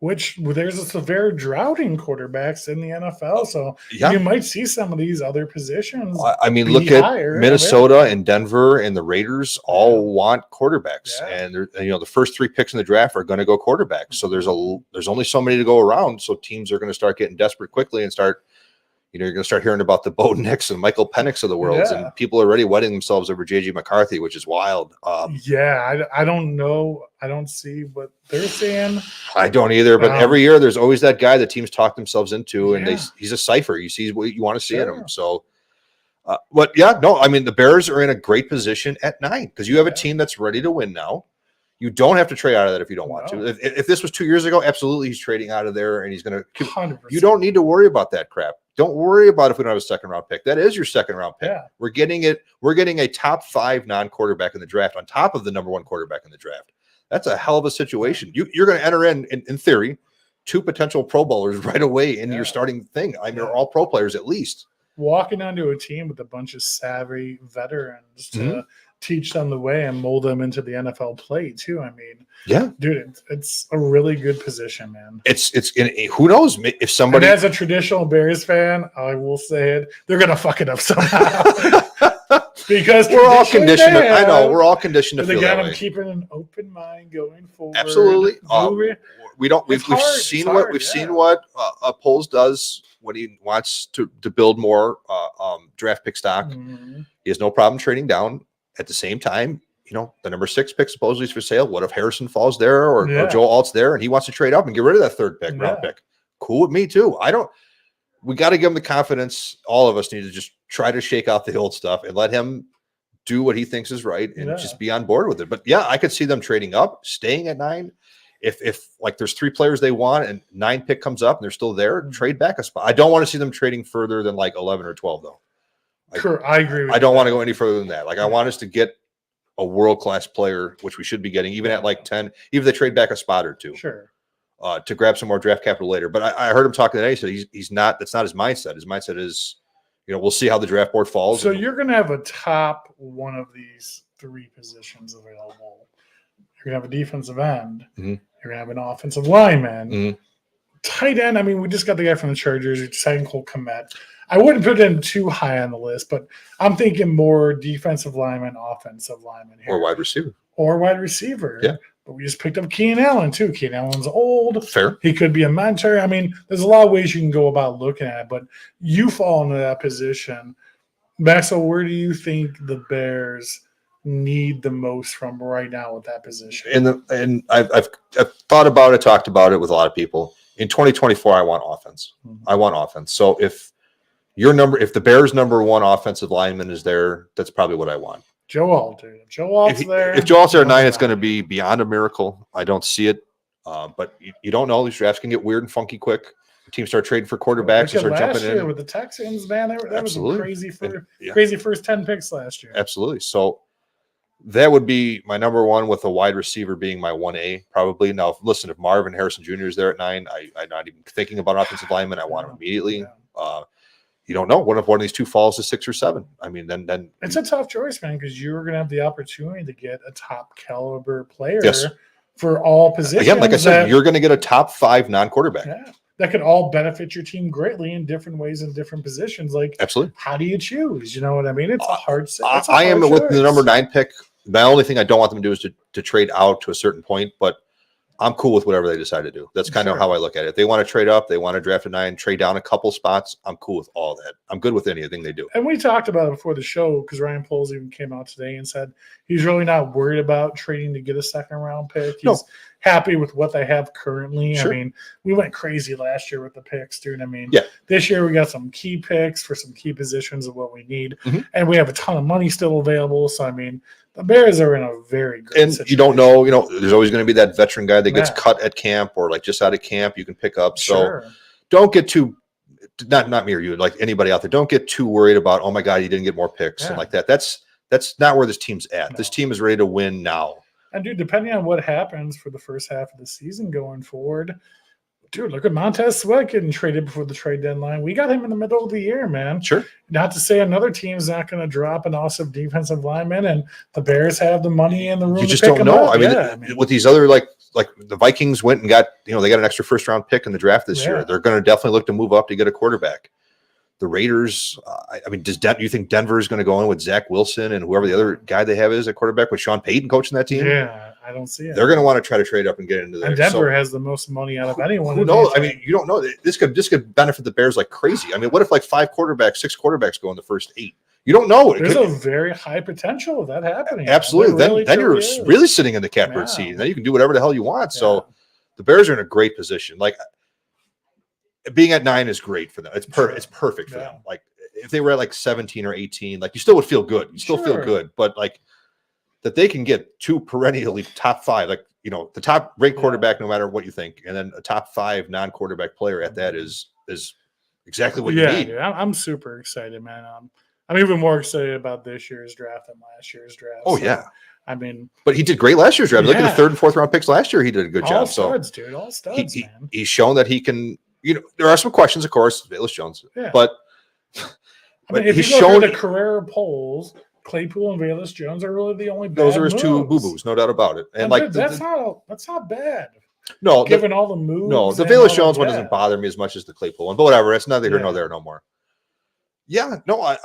Speaker 2: which there's a severe drought in quarterbacks in the NFL. So you might see some of these other positions.
Speaker 3: I mean, look at Minnesota and Denver and the Raiders all want quarterbacks. And the first 3 picks in the draft are going to go quarterbacks. So there's only so many to go around. So teams are going to start getting desperate quickly and start, you're going to start hearing about the Bo Nix and Michael Penix of the world. And people are already wetting themselves over J.J. McCarthy, which is wild.
Speaker 2: I don't know. I don't see what they're saying.
Speaker 3: I don't either. But every year there's always that guy that teams talk themselves into, and he's a cipher. You see what you want to see in him. So, I mean, the Bears are in a great position at 9 because you have a team that's ready to win now. You don't have to trade out of that if you don't want to. If this was 2 years ago, absolutely he's trading out of there and he's going to.
Speaker 2: 100%.
Speaker 3: You don't need to worry about that crap. Don't worry about if we don't have a second round pick. That is your second round pick.
Speaker 2: Yeah.
Speaker 3: We're getting it. We're getting a top 5 non-quarterback in the draft on top of the number 1 quarterback in the draft. That's a hell of a situation. You're going to enter in theory, 2 potential Pro Bowlers right away in your starting thing. I mean, they're all pro players at least.
Speaker 2: Walking onto a team with a bunch of savvy veterans to teach them the way and mold them into the NFL play too. I mean, dude, it's a really good position, man.
Speaker 3: It's who knows if somebody,
Speaker 2: and as a traditional Bears fan, I will say it, they're gonna fuck it up somehow because
Speaker 3: we're all conditioned. I know we're all conditioned to feel that way.
Speaker 2: I'm keeping an open mind going forward.
Speaker 3: Absolutely. We've seen what Poles does when he wants to build more draft pick stock. He has no problem trading down. At the same time, the number 6 pick supposedly is for sale. What if Harrison falls there or Joe Alt's there and he wants to trade up and get rid of that 3rd round pick? Cool with me too. We got to give him the confidence. All of us need to just try to shake out the old stuff and let him do what he thinks is right and just be on board with it. But I could see them trading up, staying at 9. If like there's 3 players they want and 9 pick comes up and they're still there, trade back a spot. I don't want to see them trading further than like 11 or 12 though.
Speaker 2: Sure, I agree with
Speaker 3: I don't want to go any further than that. Like I want us to get a world-class player, which we should be getting even at like 10, even if they trade back a spot or 2.
Speaker 2: Sure.
Speaker 3: To grab some more draft capital later. But I heard him talking today. He said he's not, that's not his mindset. His mindset is, we'll see how the draft board falls.
Speaker 2: So you're going to have a top one of these 3 positions available. You're going to have a defensive end. You're going to have an offensive lineman. Tight end, I mean, we just got the guy from the Chargers. You're saying Cole Kmet. I wouldn't put him too high on the list, but I'm thinking more defensive lineman, offensive lineman here.
Speaker 3: Or wide receiver.
Speaker 2: Yeah. But we just picked up Keenan Allen, too. Keenan Allen's old.
Speaker 3: Fair.
Speaker 2: He could be a mentor. I mean, there's a lot of ways you can go about looking at it, but you fall into that position. Maxwell, where do you think the Bears need the most from right now with that position?
Speaker 3: And I've thought about it, talked about it with a lot of people. In 2024, I want offense. I want offense. So if the Bears' number 1 offensive lineman is there, that's probably what I want.
Speaker 2: Joe Alt, dude. If Joe Alt's there.
Speaker 3: If Joe Alt's there at 9, it's going to be beyond a miracle. I don't see it. But you don't know. These drafts can get weird and funky quick. Teams start trading for quarterbacks and start jumping in.
Speaker 2: Last year with the Texans, man, that was crazy first 10 picks last year.
Speaker 3: Absolutely. So that would be my number 1 with a wide receiver being my 1A probably. Now, listen, if Marvin Harrison Jr. is there at 9, I'm not even thinking about an offensive lineman. I want him immediately. you don't know. What if one of these two falls to 6 or 7? I mean, then
Speaker 2: it's a tough choice, man, because you're going to have the opportunity to get a top caliber player for all positions.
Speaker 3: Again, like I said, you're going to get a top 5 non-quarterback.
Speaker 2: Yeah, that could all benefit your team greatly in different ways in different positions. Like,
Speaker 3: absolutely.
Speaker 2: How do you choose? You know what I mean? It's a hard.
Speaker 3: I am with the number 9 pick. The only thing I don't want them to do is to trade out to a certain point, but I'm cool with whatever they decide to do. That's kind of how I look at it. If they want to trade up, they want to draft a 9, trade down a couple spots, I'm cool with all that. I'm good with anything they do.
Speaker 2: And we talked about it before the show because Ryan Poles even came out today and said he's really not worried about trading to get a second round pick. He's happy with what they have currently.
Speaker 3: Sure.
Speaker 2: I mean, we went crazy last year with the picks, dude. I mean,
Speaker 3: this
Speaker 2: year we got some key picks for some key positions of what we need. And we have a ton of money still available. So, I mean, the Bears are in a very great situation.
Speaker 3: You don't know, there's always going to be that veteran guy that gets cut at camp or like just out of camp you can pick up. So don't get too, not me or you, like anybody out there, don't get too worried about, oh my God, you didn't get more picks and like that. That's not where this team's at. This team is ready to win now.
Speaker 2: And dude, depending on what happens for the first half of the season going forward, dude, look at Montez Sweat getting traded before the trade deadline. We got him in the middle of the year, man.
Speaker 3: Sure.
Speaker 2: Not to say another team's not going to drop an awesome defensive lineman, and the Bears have the money and the room.
Speaker 3: You just don't know. I mean, with these other like the Vikings went and got they got an extra first round pick in the draft this year. They're going to definitely look to move up to get a quarterback. The Raiders, I mean, do you think Denver is going to go in with Zach Wilson and whoever the other guy they have is at quarterback with Sean Payton coaching that team?
Speaker 2: Yeah, I don't see it.
Speaker 3: They're going to want to try to trade up and get into there.
Speaker 2: And Denver has the most money out of anyone.
Speaker 3: Who knows? I mean, you don't know. This could benefit the Bears like crazy. I mean, what if like 5 quarterbacks, 6 quarterbacks go in the first 8? You don't know.
Speaker 2: There's a very high potential of that happening.
Speaker 3: Absolutely. Then you're really sitting in the catbird seat. And then you can do whatever the hell you want. So the Bears are in a great position. Like being at 9 is great for them. It's perfect for them. Like if they were at like 17 or 18, like you still would feel good. You still feel good, but like that they can get 2 perennially top 5, like the top ranked quarterback, no matter what you think, and then a top 5 non-quarterback player at that is exactly what you need.
Speaker 2: Yeah, I'm super excited, man. I'm even more excited about this year's draft than last year's draft.
Speaker 3: Oh yeah,
Speaker 2: I mean,
Speaker 3: but he did great last year's draft. Look at the 3rd and 4th round picks last year. He did a good job.
Speaker 2: All studs, dude. All studs, man.
Speaker 3: He's shown that he can. There are some questions, of course, Velus Jones, but.
Speaker 2: I mean, if he's shown the career polls, Claypool and Velus Jones are really the only.
Speaker 3: Those are his 2 boo-boos, no doubt about it. And like
Speaker 2: that's not bad.
Speaker 3: No,
Speaker 2: given all the moves.
Speaker 3: No, the Velus Jones one doesn't bother me as much as the Claypool one, but whatever. It's neither here nor there no more. Yeah, no, I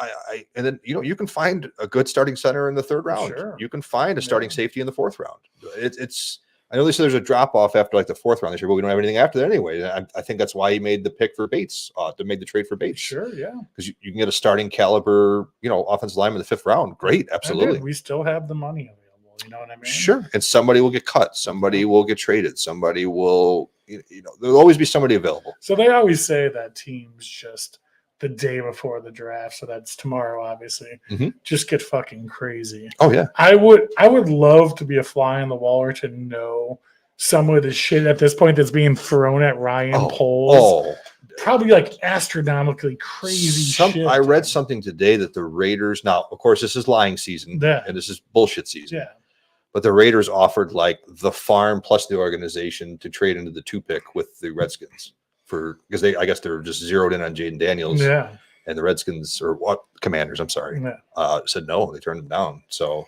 Speaker 3: and then you can find a good starting center in the 3rd round.
Speaker 2: Sure.
Speaker 3: You can find a starting safety in the 4th round. It's. I know they said there's a drop off after like the 4th round this year, but we don't have anything after that anyway. I think that's why he made the pick for Bates, to make the trade for Bates.
Speaker 2: Sure, yeah.
Speaker 3: Because you can get a starting caliber, offensive lineman in the 5th round. Great, absolutely.
Speaker 2: We still have the money available. You know what I mean?
Speaker 3: Sure. And somebody will get cut. Somebody will get traded. Somebody will, there'll always be somebody available.
Speaker 2: So they always say that teams just the day before the draft, so that's tomorrow, obviously, just get fucking crazy.
Speaker 3: Oh yeah.
Speaker 2: I would love to be a fly on the wall or to know some of the shit at this point that's being thrown at Ryan Poles. Probably like astronomically crazy shit.
Speaker 3: I read something today that the Raiders, now of course this is lying season and this is bullshit season.
Speaker 2: Yeah.
Speaker 3: But the Raiders offered like the farm plus the organization to trade into the 2 pick with the Redskins. Because I guess they're just zeroed in on Jaden Daniels. Yeah. And the Redskins Commanders, I'm sorry, said no. They turned him down. So,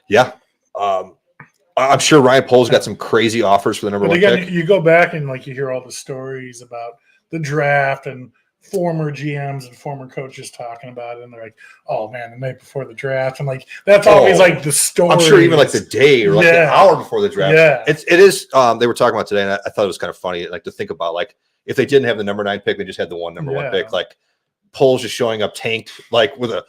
Speaker 3: yeah. I'm sure Ryan Poles got some crazy offers for the number 1 pick.
Speaker 2: You go back and like you hear all the stories about the draft and former GMs and former coaches talking about it, and they're like, "Oh man, the night before the draft," and like that's always like the story.
Speaker 3: I'm sure even like the day or like the hour before the draft. Yeah, it is. They were talking about today, and I thought it was kind of funny, like to think about like if they didn't have the number 9 pick, they just had the number 1 pick, like. Poles just showing up tanked, like with a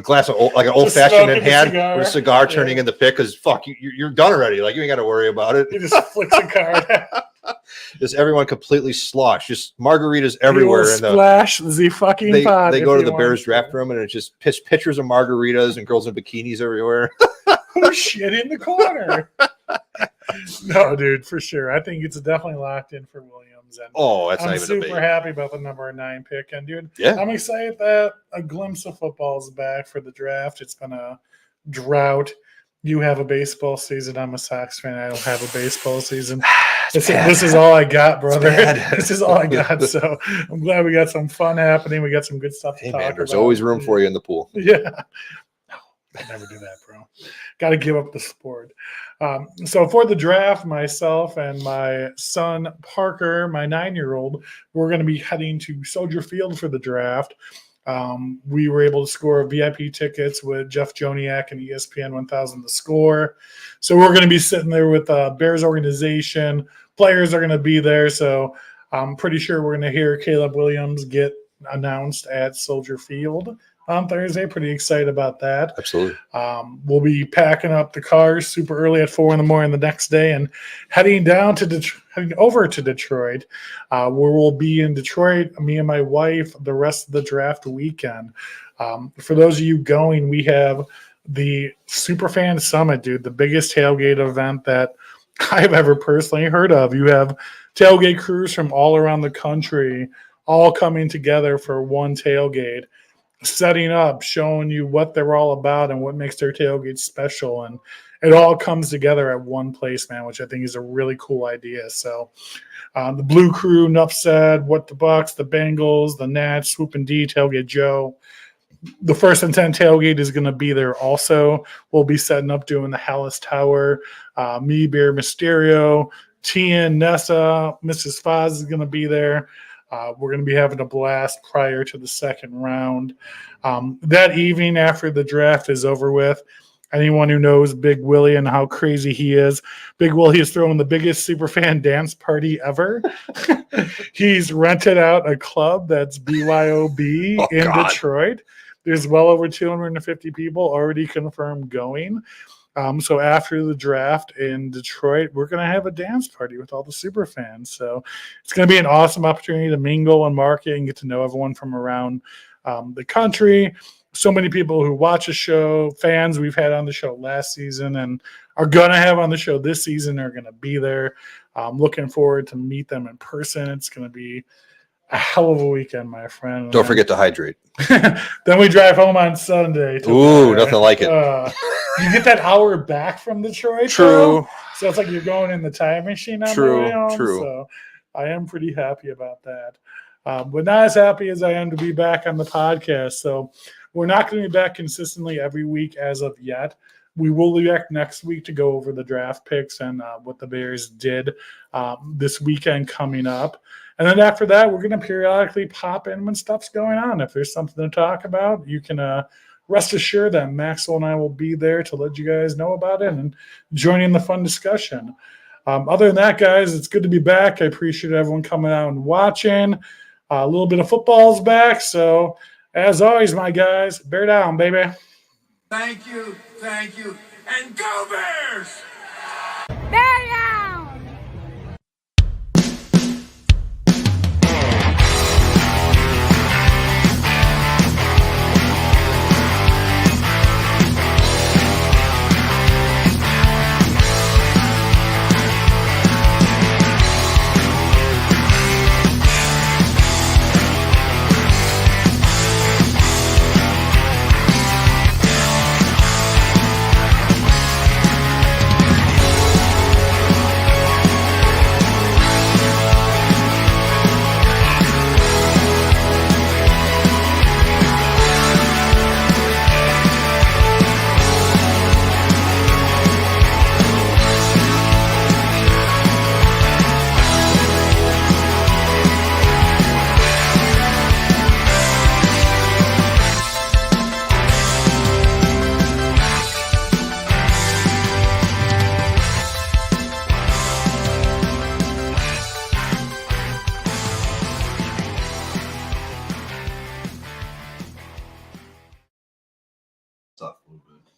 Speaker 3: glass of like an old fashioned in hand with a cigar turning in the pick because fuck you're done already. Like you ain't got to worry about it.
Speaker 2: He just flicks a card.
Speaker 3: Just everyone completely sloshed, just margaritas everywhere.
Speaker 2: Splash the fucking pot.
Speaker 3: They go to the Bears draft room and it's just pictures of margaritas and girls in bikinis everywhere.
Speaker 2: Who's shit in the corner? No, dude, for sure. I think it's definitely locked in for Williams. And
Speaker 3: that's not even a debate.
Speaker 2: I'm super happy about the number 9 pick. And, dude, I'm excited that a glimpse of football is back for the draft. It's been a drought. You have a baseball season. I'm a Sox fan. I don't have a baseball season. This is all I got, brother. This is all I got. So I'm glad we got some fun happening. We got some good stuff to talk about.
Speaker 3: There's always room for you in the pool.
Speaker 2: Yeah. I never do that, bro. Got to give up the sport. So for the draft, myself and my son Parker, my 9-year-old, we're going to be heading to Soldier Field for the draft. We were able to score VIP tickets with Jeff Joniak and ESPN 1000 The Score. So we're going to be sitting there with the Bears organization. Players are going to be there. So I'm pretty sure we're going to hear Caleb Williams get announced at Soldier Field on Thursday. Pretty excited about that.
Speaker 3: Absolutely.
Speaker 2: We'll be packing up the cars super early at 4 a.m. the next day and heading over to Detroit, where we'll be in Detroit, me and my wife, the rest of the draft weekend. For those of you going, we have the Superfan Summit, dude, the biggest tailgate event that I've ever personally heard of. You have tailgate crews from all around the country all coming together for one tailgate, setting up, showing you what they're all about and what makes their tailgate special. And it all comes together at one place, man, which I think is a really cool idea. So the Blue Crew, enough said, What the Bucks, the Bengals, the Nats, Swoop and D, Tailgate Joe. The First and 10 tailgate is going to be there also. We'll be setting up doing the Hallis Tower. Me, Bear Mysterio, Tian, Nessa, Mrs. Foz is going to be there. We're going to be having a blast prior to the second round. That evening after the draft is over with, anyone who knows Big Willie and how crazy he is, Big Willie is throwing the biggest Superfan dance party ever. He's rented out a club that's BYOB in Detroit. There's well over 250 people already confirmed going. So after the draft in Detroit, we're going to have a dance party with all the super fans. So it's going to be an awesome opportunity to mingle and market and get to know everyone from around the country. So many people who watch the show, fans we've had on the show last season and are going to have on the show this season are going to be there. I'm looking forward to meet them in person. It's going to be a hell of a weekend, my friend.
Speaker 3: Don't forget to hydrate.
Speaker 2: Then we drive home on Sunday.
Speaker 3: Ooh, nothing like it.
Speaker 2: You get that hour back from Detroit.
Speaker 3: True.
Speaker 2: Though, so it's like you're going in the time machine on the way home.
Speaker 3: True.
Speaker 2: So I am pretty happy about that. But not as happy as I am to be back on the podcast. So we're not going to be back consistently every week as of yet. We will be back next week to go over the draft picks and what the Bears did this weekend coming up. And then after that, we're going to periodically pop in when stuff's going on. If there's something to talk about, you can rest assured that Maxwell and I will be there to let you guys know about it and join in the fun discussion. Other than that, guys, it's good to be back. I appreciate everyone coming out and watching. A little bit of football's back. So, as always, my guys, bear down, baby.
Speaker 4: Thank you, and go Bears!
Speaker 5: Bear down!